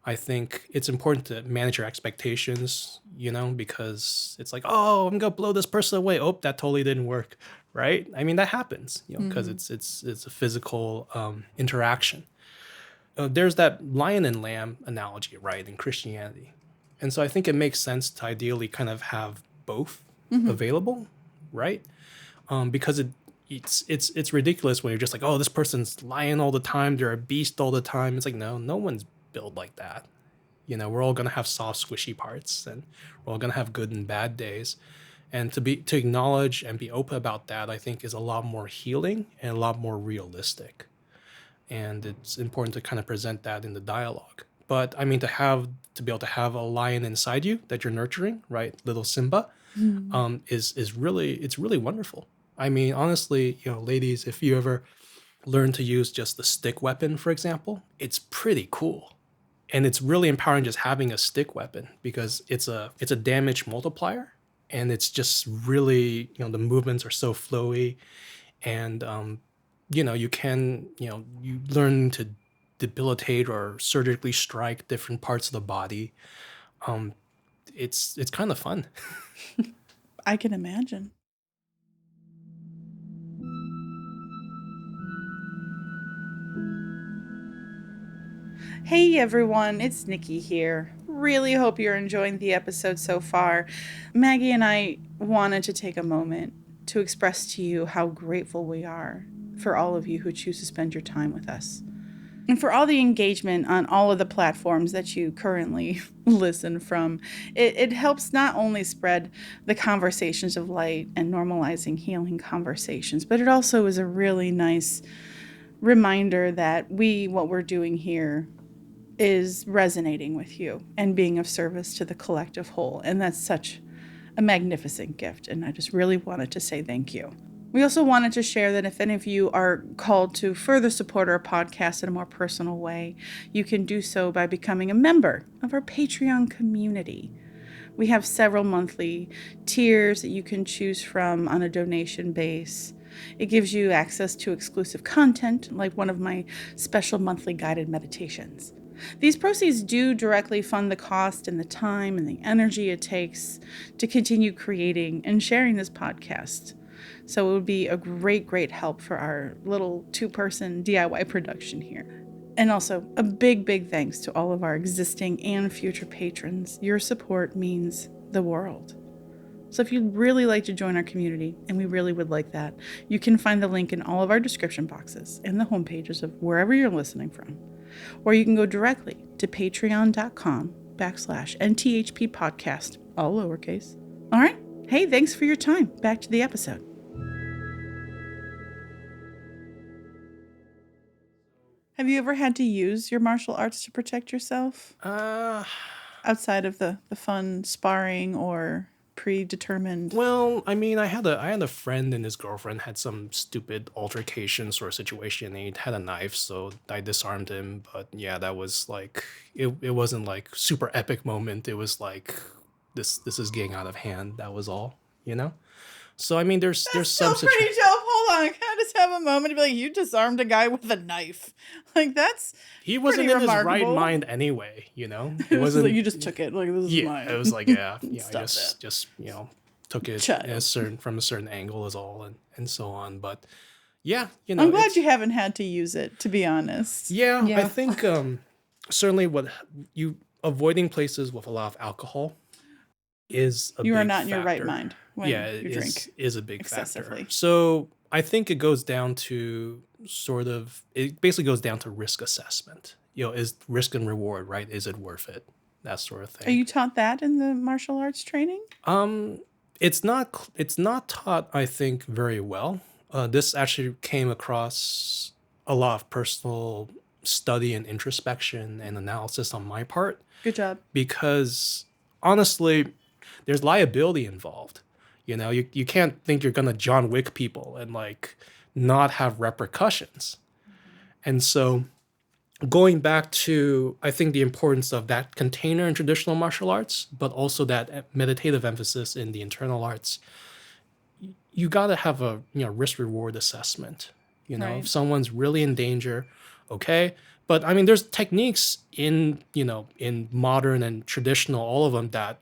I think it's important to manage your expectations, because it's like, oh, I'm gonna blow this person away. Oh, that totally didn't work, right? I mean, that happens, because it's a physical interaction. There's that lion and lamb analogy, right, in Christianity, and so I think it makes sense to ideally kind of have both available, right? Because it's ridiculous when you're just like, oh, this person's lying all the time, they're a beast all the time. It's like, no one's built like that. We're all gonna have soft, squishy parts, and we're all gonna have good and bad days. And to acknowledge and be open about that, I think, is a lot more healing and a lot more realistic. And it's important to kind of present that in the dialogue. But I mean, to be able to have a lion inside you that you're nurturing, right, little Simba, is really wonderful. I mean, honestly, ladies, if you ever learn to use just the stick weapon, for example, it's pretty cool. And it's really empowering just having a stick weapon, because it's a damage multiplier, and it's just really, the movements are so flowy, and you learn to debilitate or surgically strike different parts of the body. It's kind of fun. I can imagine. Hey everyone, it's Nikki here. Really hope you're enjoying the episode so far. Maggie and I wanted to take a moment to express to you how grateful we are for all of you who choose to spend your time with us, and for all the engagement on all of the platforms that you currently listen from. It helps not only spread the conversations of light and normalizing healing conversations, but it also is a really nice reminder that what we're doing here is resonating with you and being of service to the collective whole. And that's such a magnificent gift. And I just really wanted to say thank you. We also wanted to share that if any of you are called to further support our podcast in a more personal way, you can do so by becoming a member of our Patreon community. We have several monthly tiers that you can choose from on a donation base. It gives you access to exclusive content, like one of my special monthly guided meditations. These proceeds do directly fund the cost and the time and the energy it takes to continue creating and sharing this podcast. So it would be a great help for our little 2-person DIY production here. And also a big thanks to all of our existing and future patrons. Your support means the world. So if you'd really like to join our community, and we really would like that, you can find the link in all of our description boxes and the homepages of wherever you're listening from. Or you can go directly to patreon.com/NTHP podcast, all lowercase. All right. Hey, thanks for your time. Back to the episode. Have you ever had to use your martial arts to protect yourself? Outside of the fun sparring or predetermined? Well, I mean, I had a friend, and his girlfriend had some stupid altercation sort of situation, and he had a knife, so I disarmed him. But yeah, that was like, it wasn't like super epic moment. It was like, this is getting out of hand. That was all, So I mean, there's some still pretty dope. Hold on, can I just have a moment to be like, you disarmed a guy with a knife? Like, that's he wasn't in his right mind anyway. It wasn't like you just took it. Like, this is mine. It was like, I Stop just took it from a certain angle is all, and so on. But yeah, I'm glad you haven't had to use it, to be honest. Yeah. I think certainly avoiding places with a lot of alcohol is a big factor. You are not in your right mind when you drink is a big excessively. Factor. So I think it basically goes down to risk assessment. is risk and reward, right? Is it worth it? That sort of Are thing. you taught that in the martial arts training? It's not taught, I think, very well. This actually came across a lot of personal study and introspection and analysis on my part, Good job. because honestly, there's liability involved. You can't think you're gonna John Wick people and like not have repercussions. And so going back to, I think, the importance of that container in traditional martial arts, but also that meditative emphasis in the internal arts, you got to have a risk reward assessment. If Right. someone's really in danger, okay. But I mean, there's techniques in modern and traditional, all of them, that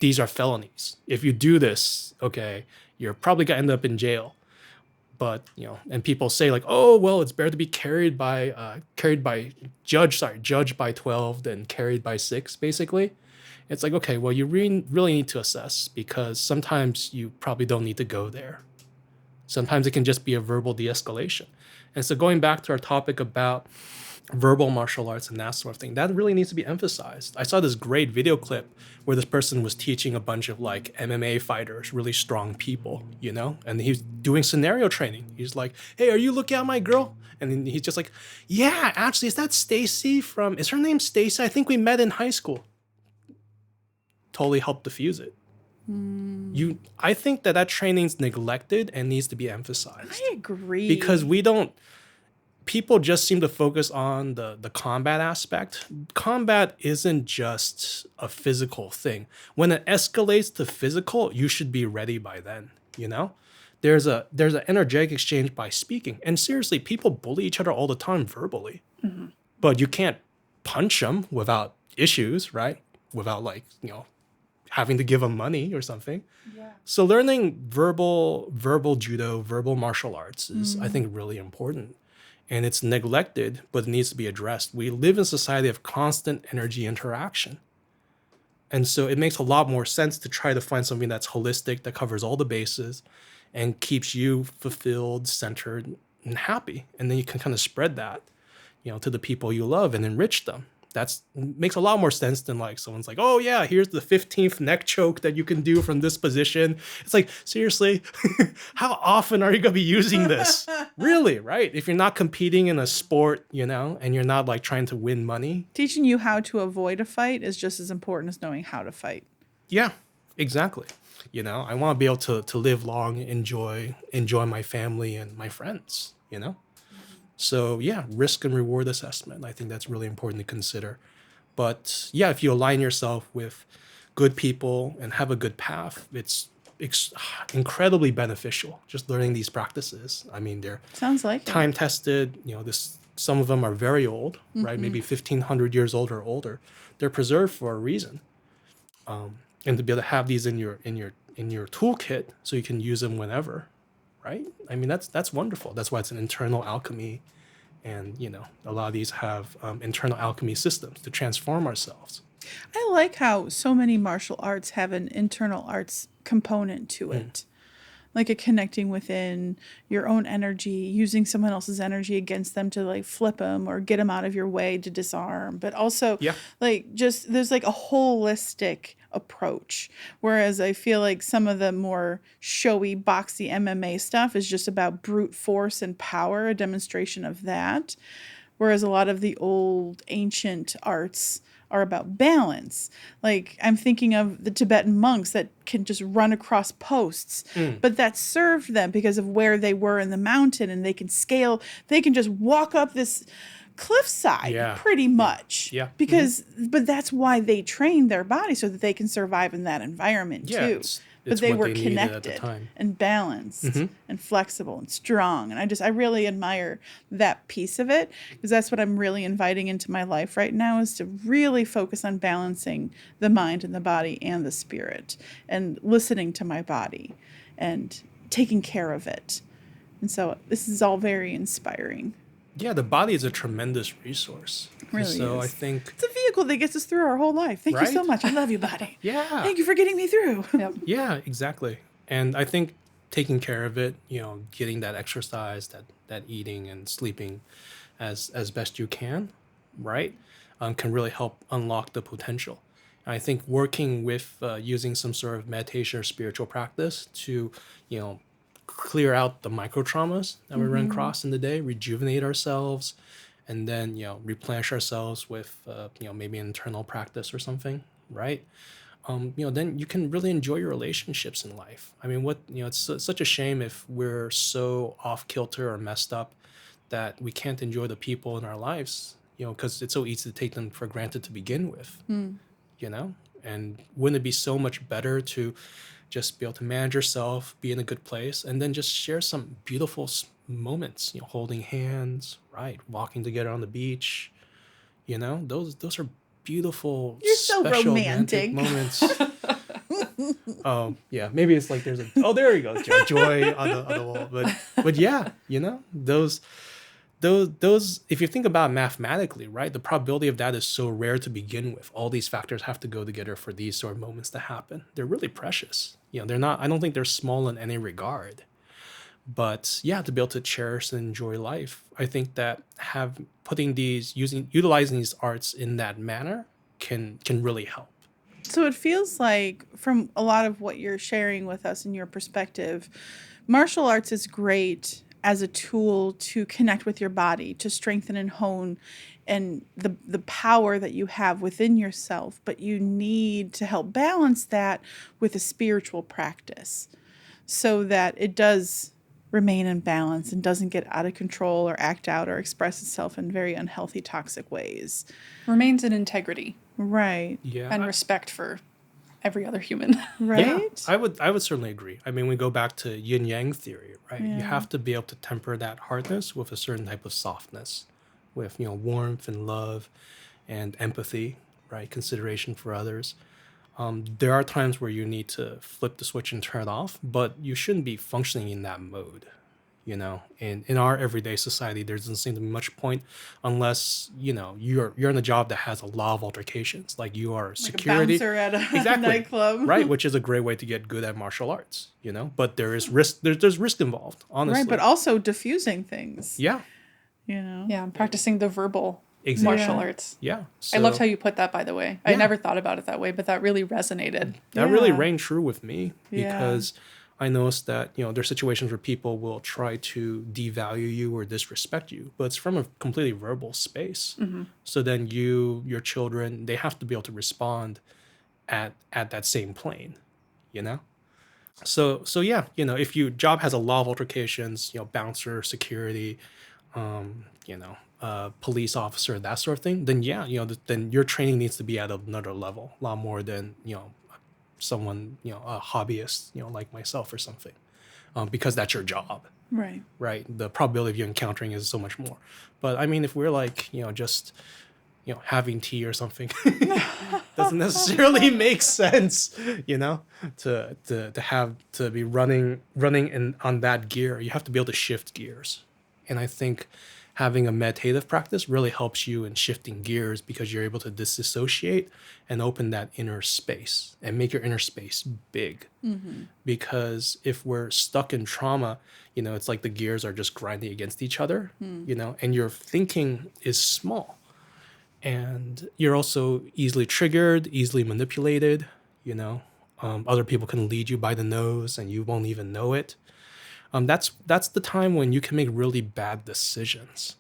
these are felonies. If you do this, okay, you're probably gonna end up in jail. But and people say like, oh well, it's better to be judged by 12 than carried by 6, basically. It's like, okay, well, you really need to assess, because sometimes you probably don't need to go there. Sometimes it can just be a verbal de-escalation. And so going back to our topic about verbal martial arts and that sort of thing, that really needs to be emphasized. I saw this great video clip where this person was teaching a bunch of like MMA fighters, really strong people, and he's doing scenario training. He's like, hey, are you looking at my girl? And then he's just like, yeah, actually, is her name Stacy? I think we met in high school. Totally helped diffuse it. I think that training's neglected and needs to be emphasized. I agree. Because people just seem to focus on the combat aspect. Combat isn't just a physical thing. When it escalates to physical, you should be ready by then, There's an energetic exchange by speaking. And seriously, people bully each other all the time verbally. But you can't punch them without issues, right? Without having to give them money or something. Yeah. So learning verbal judo, verbal martial arts is, I think, really important. And it's neglected, but it needs to be addressed. We live in a society of constant energy interaction. And so it makes a lot more sense to try to find something that's holistic, that covers all the bases and keeps you fulfilled, centered, and happy. And then you can kind of spread that, to the people you love and enrich them. That makes a lot more sense than like someone's like, oh yeah, here's the 15th neck choke that you can do from this position. It's like, seriously, how often are you going to be using this? Really, right? If you're not competing in a sport, and you're not like trying to win money. Teaching you how to avoid a fight is just as important as knowing how to fight. Yeah, exactly. I want to be able to live long, enjoy my family and my friends, So yeah, risk and reward assessment. I think that's really important to consider. But yeah, if you align yourself with good people and have a good path, it's incredibly beneficial. Just learning these practices. I mean, they're Sounds like it. time tested. Some of them are very old, right? Maybe 1,500 years old or older. They're preserved for a reason. And to be able to have these in your toolkit so you can use them whenever, right? I mean, that's wonderful. That's why it's an internal alchemy. And, a lot of these have internal alchemy systems to transform ourselves. I like how so many martial arts have an internal arts component to it. Like a connecting within your own energy, using someone else's energy against them to like flip them or get them out of your way to disarm. But also, there's like a holistic approach. Whereas I feel like some of the more showy, boxy MMA stuff is just about brute force and power, a demonstration of that. Whereas a lot of the old ancient arts are about balance. Like I'm thinking of the Tibetan monks that can just run across posts, but that served them because of where they were in the mountain, and they can scale. They can just walk up this cliffside pretty much. Yeah. But that's why they train their body so that they can survive in that environment too. But they were connected and balanced and flexible and strong. And I really admire that piece of it, because that's what I'm really inviting into my life right now, is to really focus on balancing the mind and the body and the spirit, and listening to my body and taking care of it. And so this is all very inspiring. Yeah, the body is a tremendous resource. Really so is. I think it's a vehicle that gets us through our whole life. Thank you so much. I love you, body. Yeah. Thank you for getting me through. Yep. Yeah, exactly. And I think taking care of it, getting that exercise, that eating and sleeping as best you can, right? Can really help unlock the potential. And I think working with using some sort of meditation or spiritual practice to, you know, clear out the micro traumas that we run across in the day, rejuvenate ourselves, and then, you know, replenish ourselves with, you know, maybe an internal practice or something, right? You know, then you can really enjoy your relationships in life. I mean, you know, it's such a shame if we're so off kilter or messed up that we can't enjoy the people in our lives, you know, because it's so easy to take them for granted to begin with, you know? And wouldn't it be so much better to just be able to manage yourself, be in a good place, and then just share some beautiful moments, you know, holding hands, right? Walking together on the beach, you know, those are beautiful, You're so special, romantic romantic. moments. Oh yeah, maybe it's like there's a there you go, joy on the wall. But yeah, you know, those if you think about it mathematically, right, the probability of that is so rare to begin with. All these factors have to go together for these sort of moments to happen. They're really precious. You know, they're not. I don't think they're small in any regard. But yeah, to be able to cherish and enjoy life, I think that utilizing these arts in that manner can really help. So it feels like, from a lot of what you're sharing with us and your perspective, martial arts is great as a tool to connect with your body, to strengthen and hone and the power that you have within yourself, but you need to help balance that with a spiritual practice so that it does remain in balance and doesn't get out of control or act out or express itself in very unhealthy, toxic ways. Remains in integrity Right. Yeah, and respect for every other human. Right? yeah, I would certainly agree. I mean, we go back to yin yang theory, right? You Yeah. have to be able to temper that hardness with a certain type of softness, with, you know, warmth and love and empathy, right? Consideration for others. There are times where you need to flip the switch and turn it off, but you shouldn't be functioning in that mode. You know, in our everyday society, there doesn't seem to be much point unless, you know, you're in a job that has a lot of altercations, like you are Like security, a bouncer at a exactly, nightclub. right? Which is a great way to get good at martial arts, you know. But there is risk. There's risk involved, honestly. Right, but also diffusing things. Yeah, You know? Yeah, I'm practicing the verbal exactly. martial Yeah. arts. Yeah. I loved how you put that, by the way. I Yeah. never thought about it that way, but that really resonated. That really Yeah. rang true with me Yeah. because I noticed that, you know, there are situations where people will try to devalue you or disrespect you, but it's from a completely verbal space. So then your children, they have to be able to respond at that same plane, you know? So yeah, you know, if your job has a lot of altercations, you know, bouncer, security, you know, police officer, that sort of thing, then yeah, you know, then your training needs to be at another level, a lot more than, you know, someone, you know, a hobbyist, you know, like myself or something, because that's your job, Right. right? The probability of you encountering is so much more. But I mean, if we're like, you know, just, you know, having tea or something, doesn't necessarily make sense, you know, to be running in on that gear. You have to be able to shift gears, and I think having a meditative practice really helps you in shifting gears because you're able to disassociate and open that inner space and make your inner space big. Because if we're stuck in trauma, you know, it's like the gears are just grinding against each other, you know, and your thinking is small. And you're also easily triggered, easily manipulated, you know. Other people can lead you by the nose and you won't even know it. That's the time when you can make really bad decisions.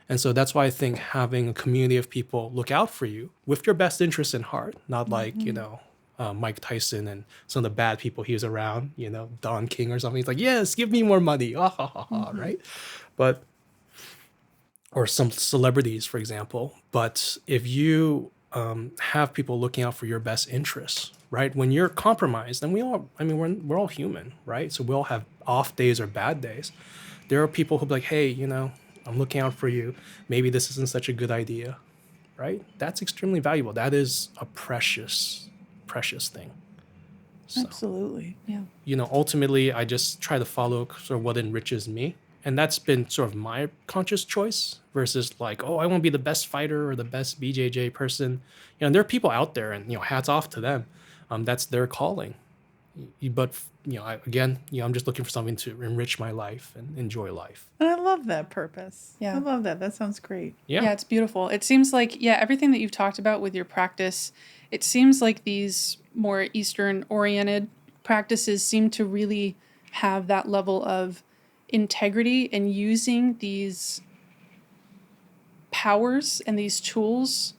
And so that's why I think having a community of people look out for you with your best interests in heart, not like, you know, Mike Tyson and some of the bad people he was around, you know, Don King or something. He's like, yes, give me more money. Ah, ha, ha, ha, right? But, or some celebrities, for example. But if you have people looking out for your best interests, right? When you're compromised, and we're all human, right? So we all have off days or bad days. There are people who be like, hey, you know, I'm looking out for you. Maybe this isn't such a good idea, right? That's extremely valuable. That is a precious, precious thing. So, Absolutely. Yeah. you know, ultimately, I just try to follow sort of what enriches me. And that's been sort of my conscious choice versus like, oh, I want to be the best fighter or the best BJJ person. You know, there are people out there and, you know, hats off to them. That's their calling, But I'm just looking for something to enrich my life and enjoy life. And I love that purpose. I Yeah. love that. That sounds great. Yeah. Yeah, it's beautiful. It seems like, yeah, everything that you've talked about with your practice, it seems like these more Eastern oriented practices seem to really have that level of integrity and using these powers and these tools,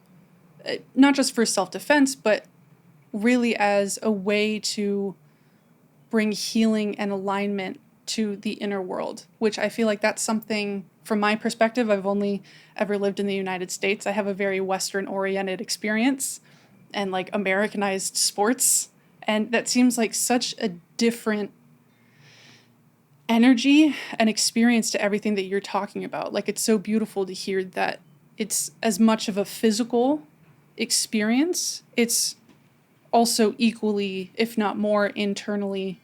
not just for self defense, but really as a way to bring healing and alignment to the inner world, which I feel like that's something from my perspective. I've only ever lived in the United States. I have a very Western oriented experience and like Americanized sports. And that seems like such a different energy and experience to everything that you're talking about. Like, it's so beautiful to hear that it's as much of a physical experience, it's also equally, if not more, internally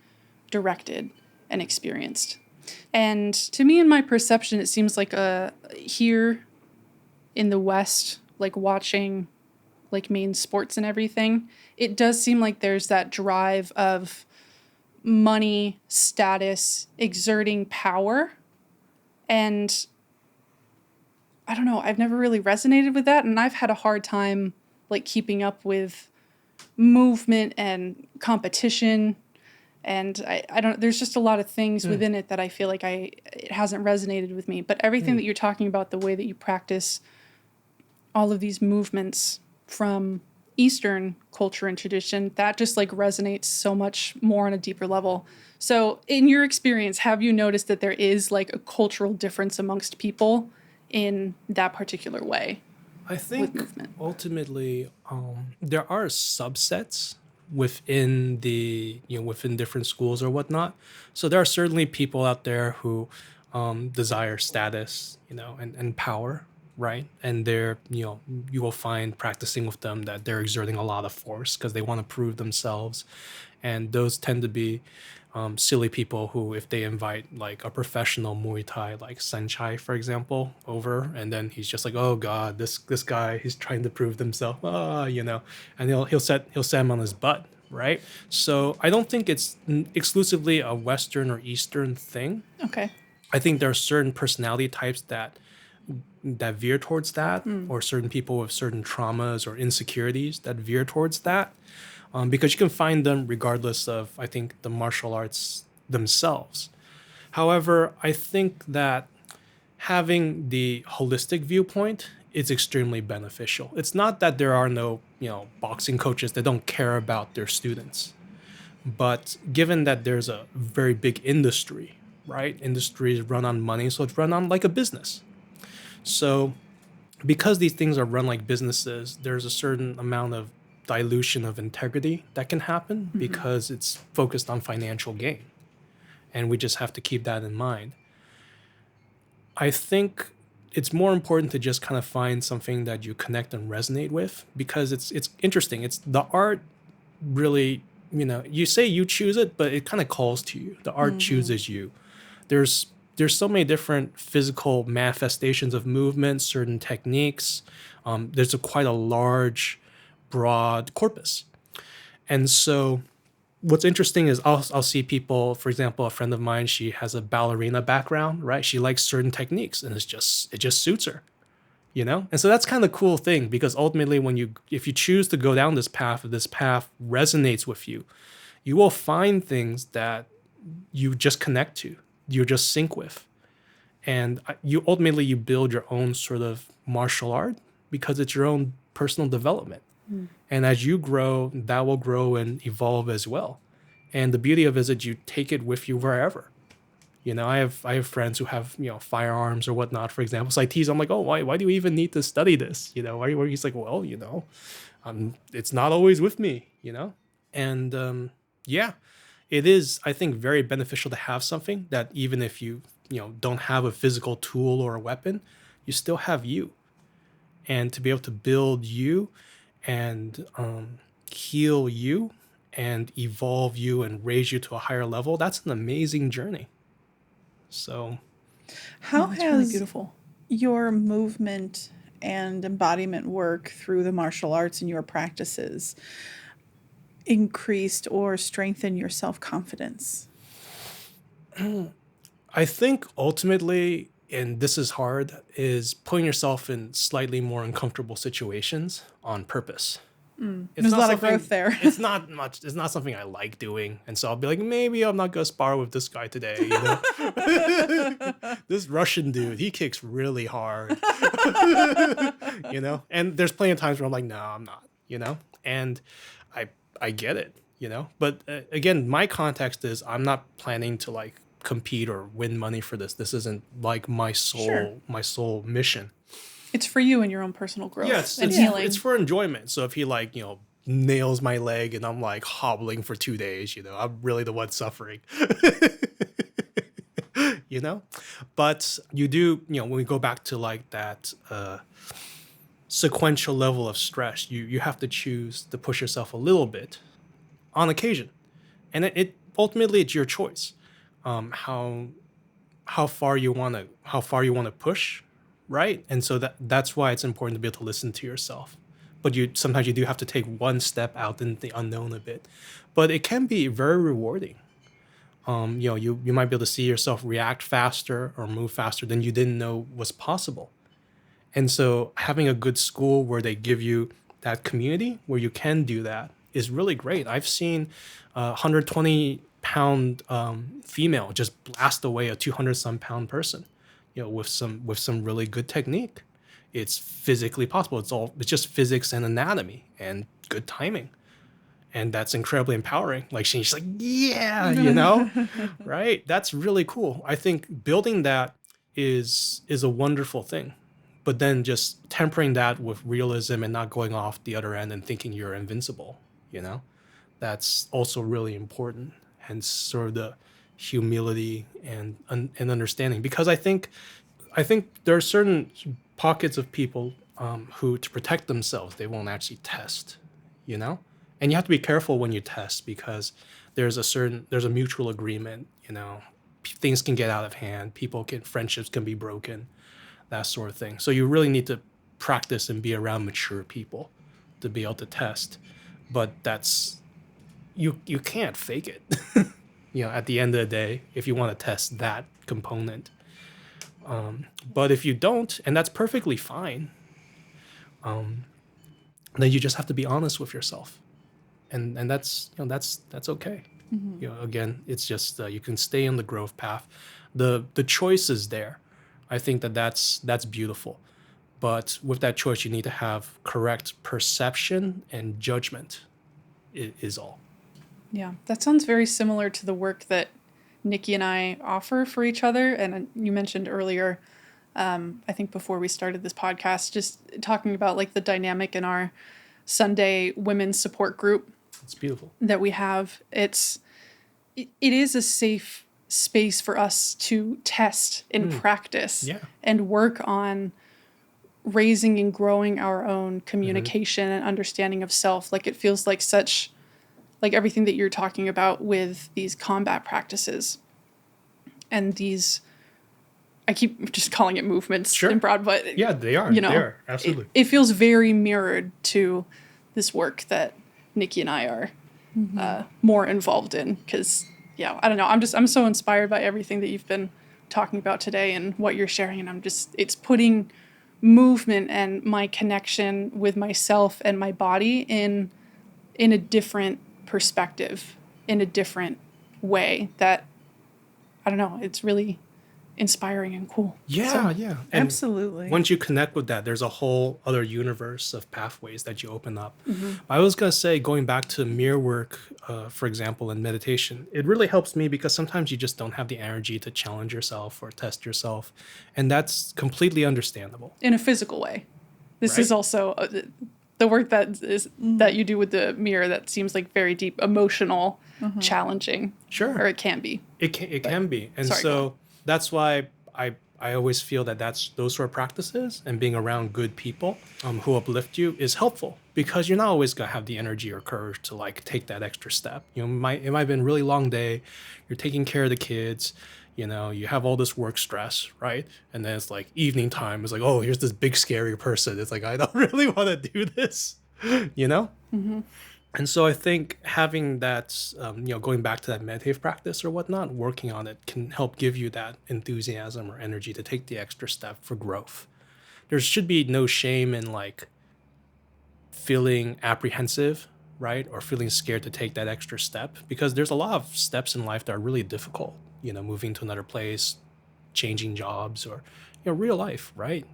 directed and experienced. And to me, in my perception, it seems like here in the West, like watching like main sports and everything, it does seem like there's that drive of money, status, exerting power. And I don't know, I've never really resonated with that. And I've had a hard time like keeping up with movement and competition. And I don't, there's just a lot of things within it that I feel like it hasn't resonated with me. But everything that you're talking about, the way that you practice all of these movements from Eastern culture and tradition, that just like resonates so much more on a deeper level. So in your experience, have you noticed that there is like a cultural difference amongst people in that particular way? I think movement. ultimately there are subsets within within different schools or whatnot. So there are certainly people out there who desire status, and power, right? And you will find practicing with them that they're exerting a lot of force because they want to prove themselves, and those tend to be silly people who, if they invite like a professional Muay Thai, like Senchai, for example, over, and then he's just like, oh God, this guy, he's trying to prove himself, and he'll set him on his butt, right? So I don't think it's exclusively a Western or Eastern thing. Okay. I think there are certain personality types that veer towards that, or certain people with certain traumas or insecurities that veer towards that. Because you can find them regardless of, I think, the martial arts themselves. However, I think that having the holistic viewpoint is extremely beneficial. It's not that there are no, boxing coaches that don't care about their students. But given that there's a very big industry, right? Industry is run on money, so it's run on like a business. So because these things are run like businesses, there's a certain amount of dilution of integrity that can happen because it's focused on financial gain. And we just have to keep that in mind. I think it's more important to just kind of find something that you connect and resonate with, because it's interesting. It's the art really, you say you choose it, but it kind of calls to you. The art chooses you. There's so many different physical manifestations of movement, certain techniques. There's quite a large, broad corpus. And so what's interesting is I'll see people, for example, a friend of mine, she has a ballerina background, right? She likes certain techniques and it just suits her, And so that's kind of a cool thing, because ultimately if you choose to go down this path, if this path resonates with you, you will find things that you just connect to, you just sync with. And you build your own sort of martial art because it's your own personal development. And as you grow, that will grow and evolve as well. And the beauty of it is that you take it with you wherever. I have friends who have, firearms or whatnot, for example. So I tease, I'm like, oh, why do you even need to study this? Where he's like, well, it's not always with me, And yeah, it is, I think, very beneficial to have something that even if you, don't have a physical tool or a weapon, you still have you. And to be able to build you and heal you and evolve you and raise you to a higher level, that's an amazing journey. So How It's really has beautiful. your movement and embodiment work through the martial arts and your practices increased or strengthened your self-confidence? I think ultimately, and this is hard, is putting yourself in slightly more uncomfortable situations on purpose. It's There's a not lot of something, growth there. it's not much, it's not something I like doing. And so I'll be like, maybe I'm not gonna spar with this guy today, you know? This Russian dude, he kicks really hard. You know? And there's plenty of times where I'm like, no, I'm not, you know? And I get it, you know? But again, my context is I'm not planning to like compete or win money for this. This isn't like Sure. my sole mission. It's for you and your own personal growth Yeah, and healing. it's for enjoyment. So if he like, you know, nails my leg and I'm like hobbling for 2 days, you know, I'm really the one suffering. You know? But you do, you know, when we go back to like that sequential level of stress, you have to choose to push yourself a little bit on occasion. And it ultimately it's your choice. How far you want to push, right? And so that's why it's important to be able to listen to yourself. But sometimes you do have to take one step out in the unknown a bit. But it can be very rewarding. You know, you might be able to see yourself react faster or move faster than you didn't know was possible. And so having a good school where they give you that community where you can do that is really great. I've seen a 120-pound female just blast away a 200-some-pound person, you know, with some really good technique. It's physically possible. It's just physics and anatomy and good timing. And that's incredibly empowering. Like she's like, yeah, you know, right? That's really cool. I think building that is a wonderful thing. But then just tempering that with realism and not going off the other end and thinking you're invincible, you know, that's also really important. And sort of the humility and understanding, because I think there are certain pockets of people who, to protect themselves, they won't actually test, you know, and you have to be careful when you test because there's a mutual agreement, you know, things can get out of hand, friendships can be broken, that sort of thing. So you really need to practice and be around mature people to be able to test. But that's you can't fake it. You know, at the end of the day, if you want to test that component. But if you don't, and that's perfectly fine, then you just have to be honest with yourself. And that's, you know, that's okay. Mm-hmm. You know, again, it's just you can stay on the growth path. The choice is there. I think that's beautiful. But with that choice, you need to have correct perception and judgment is all. Yeah, that sounds very similar to the work that Nikki and I offer for each other. And you mentioned earlier, I think before we started this podcast, just talking about like the dynamic in our Sunday women's support group. It's beautiful. That we have. It is a safe space for us to test and practice and work on raising and growing our own communication and understanding of self. Like it feels like like everything that you're talking about with these combat practices and these, I keep just calling it movements in broad, but yeah, they are, they are, absolutely. It feels very mirrored to this work that Nikki and I are more involved in because yeah, I don't know. I'm so inspired by everything that you've been talking about today and what you're sharing. And it's putting movement and my connection with myself and my body in a different perspective, in a different way that, I don't know, it's really inspiring and cool. Yeah, yeah. And absolutely. Once you connect with that, there's a whole other universe of pathways that you open up. Mm-hmm. I was going to say, going back to mirror work, for example, and meditation, it really helps me because sometimes you just don't have the energy to challenge yourself or test yourself. And that's completely understandable. In a physical way. This is also the work that you do with the mirror that seems like very deep, emotional, challenging. Sure. Or it can be. It can be. And so that's why I always feel that those sort of practices and being around good people who uplift you is helpful because you're not always going to have the energy or courage to like take that extra step. You know, it might have been a really long day. You're taking care of the kids. You know, you have all this work stress, right? And then it's like evening time. It's like, oh, here's this big scary person. It's like, I don't really want to do this, you know? Mm-hmm. And so I think having that, going back to that meditative practice or whatnot, working on it can help give you that enthusiasm or energy to take the extra step for growth. There should be no shame in like feeling apprehensive, right? Or feeling scared to take that extra step, because there's a lot of steps in life that are really difficult, moving to another place, changing jobs, or, real life, right?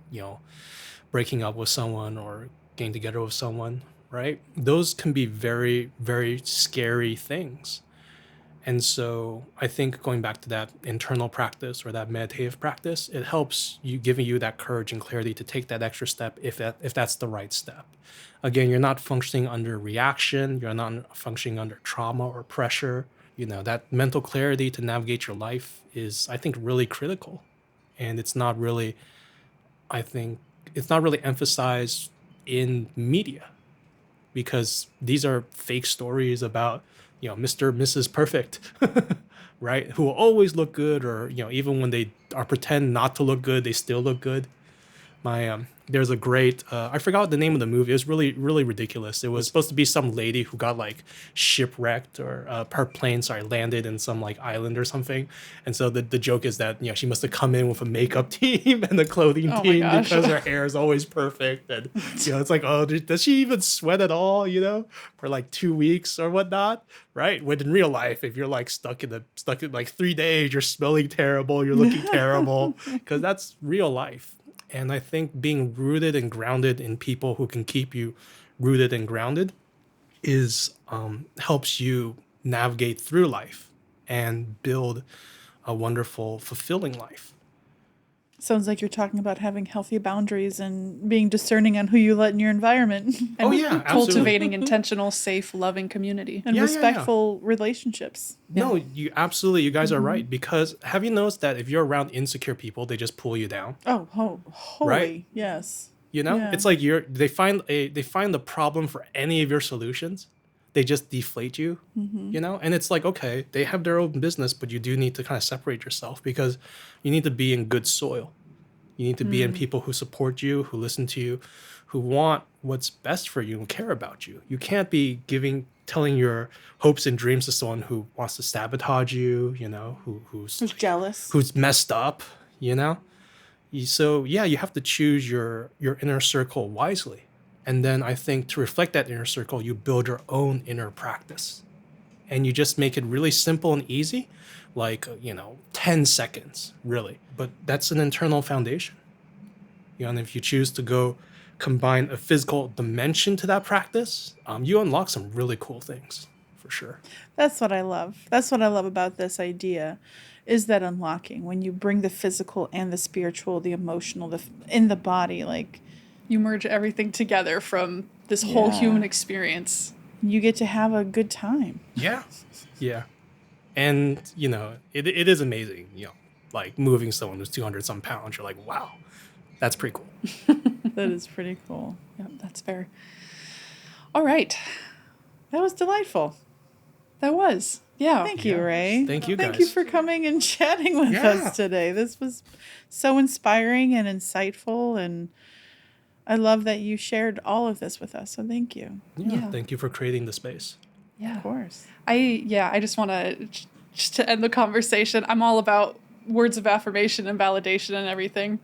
Breaking up with someone or getting together with someone, right? Those can be very, very scary things. And so I think going back to that internal practice or that meditative practice, it helps you, giving you that courage and clarity to take that extra step if that's the right step. Again, you're not functioning under reaction, you're not functioning under trauma or pressure. That mental clarity to navigate your life is, I think, really critical. And I think it's not really emphasized in media, because these are fake stories about, Mr. and Mrs. Perfect, right? Who will always look good, or, even when they are pretend not to look good, they still look good. There's a great, I forgot the name of the movie. It was really, really ridiculous. It was supposed to be some lady who got like shipwrecked, or her plane, sorry, landed in some like island or something. And so the joke is that, she must have come in with a makeup team and a clothing Oh my team gosh. because her hair is always perfect. And, it's like, oh, does she even sweat at all, for like 2 weeks or whatnot? Right. When in real life, if you're like stuck in like 3 days, you're smelling terrible, you're looking terrible, because that's real life. And I think being rooted and grounded in people who can keep you rooted and grounded is helps you navigate through life and build a wonderful, fulfilling life. Sounds like you're talking about having healthy boundaries and being discerning on who you let in your environment. Oh And yeah, absolutely. Cultivating intentional, safe, loving community. and Yeah, yeah, yeah. respectful relationships. No, you guys are right. Because have you noticed that if you're around insecure people, they just pull you down? Oh, holy, Right? yes. Yeah. It's like they find the problem for any of your solutions. They just deflate you, and it's like, okay, they have their own business, but you do need to kind of separate yourself, because you need to be in good soil. You need to be in people who support you, who listen to you, who want what's best for you and care about you. You can't be telling your hopes and dreams to someone who wants to sabotage you, Who's jealous. who's messed up, So yeah, you have to choose your inner circle wisely. And then I think to reflect that inner circle, you build your own inner practice. And you just make it really simple and easy, like, 10 seconds, really. But that's an internal foundation. And if you choose to go combine a physical dimension to that practice, you unlock some really cool things, for sure. That's what I love. That's what I love about this idea, is that unlocking when you bring the physical and the spiritual, the emotional, in the body, like You merge everything together from this whole Yeah. human experience. you get to have a good time. Yeah. Yeah. And, it is amazing, like moving someone who's 200 some pounds. You're like, wow, that's pretty cool. That is pretty cool. Yep, that's fair. All right. That was delightful. That was. Yeah. Thank you, Ray. Thank you, Thank you guys. for coming and chatting with Yeah. us today. This was so inspiring and insightful, and I love that you shared all of this with us. So thank you. Yeah. Thank you for creating the space. Yeah. Of course. I just want to just to end the conversation. I'm all about words of affirmation and validation and everything.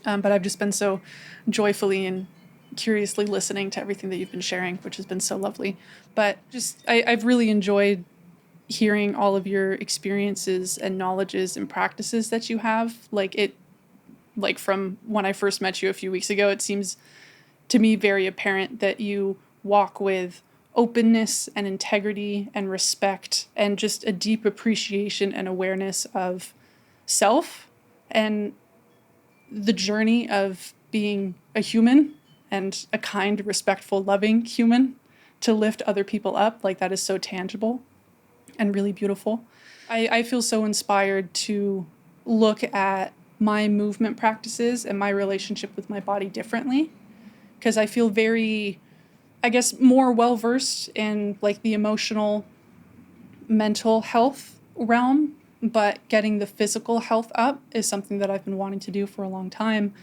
But I've just been so joyfully and curiously listening to everything that you've been sharing, which has been so lovely. But I've really enjoyed hearing all of your experiences and knowledges and practices that you have. Like from when I first met you a few weeks ago, it seems to me very apparent that you walk with openness and integrity and respect and just a deep appreciation and awareness of self and the journey of being a human and a kind, respectful, loving human to lift other people up. Like, that is so tangible and really beautiful. I feel so inspired to look at my movement practices and my relationship with my body differently, because I feel very, I guess, more well-versed in like the emotional, mental health realm, but getting the physical health up is something that I've been wanting to do for a long time.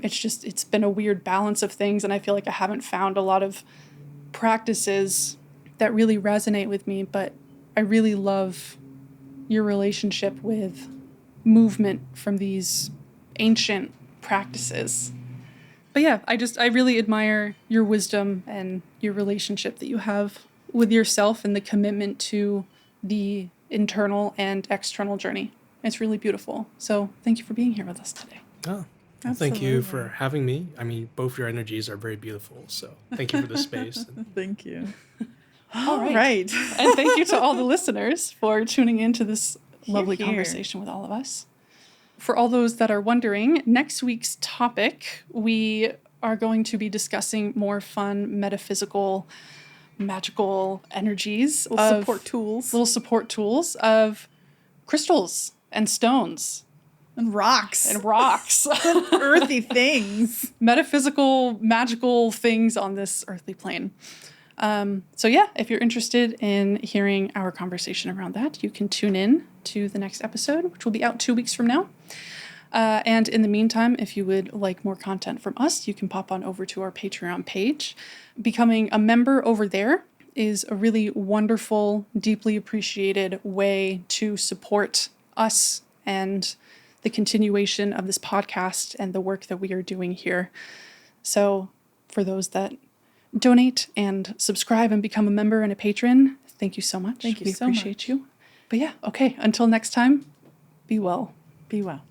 It's been a weird balance of things, and I feel like I haven't found a lot of practices that really resonate with me, but I really love your relationship with movement from these ancient practices. But yeah, I really admire your wisdom and your relationship that you have with yourself and the commitment to the internal and external journey. It's really beautiful. So thank you for being here with us today. Oh, well, thank you for Absolutely. having me. I mean, both your energies are very beautiful. So thank you for the space. Thank you. All All right. right. And thank you to all the listeners for tuning into this lovely Hear. conversation with all of us. For all those that are wondering, next week's topic, we are going to be discussing more fun, metaphysical, magical energies Little of support tools of crystals and stones and rocks. and rocks. Earthy things. Metaphysical, magical things on this earthly plane. So yeah, if you're interested in hearing our conversation around that, you can tune in to the next episode, which will be out 2 weeks from now. And in the meantime, if you would like more content from us, you can pop on over to our Patreon page. Becoming a member over there is a really wonderful, deeply appreciated way to support us and the continuation of this podcast and the work that we are doing here. So for those that donate and subscribe and become a member and a patron, thank you so much. Thank you we so appreciate much. you. But yeah, okay, until next time, be well. Be well.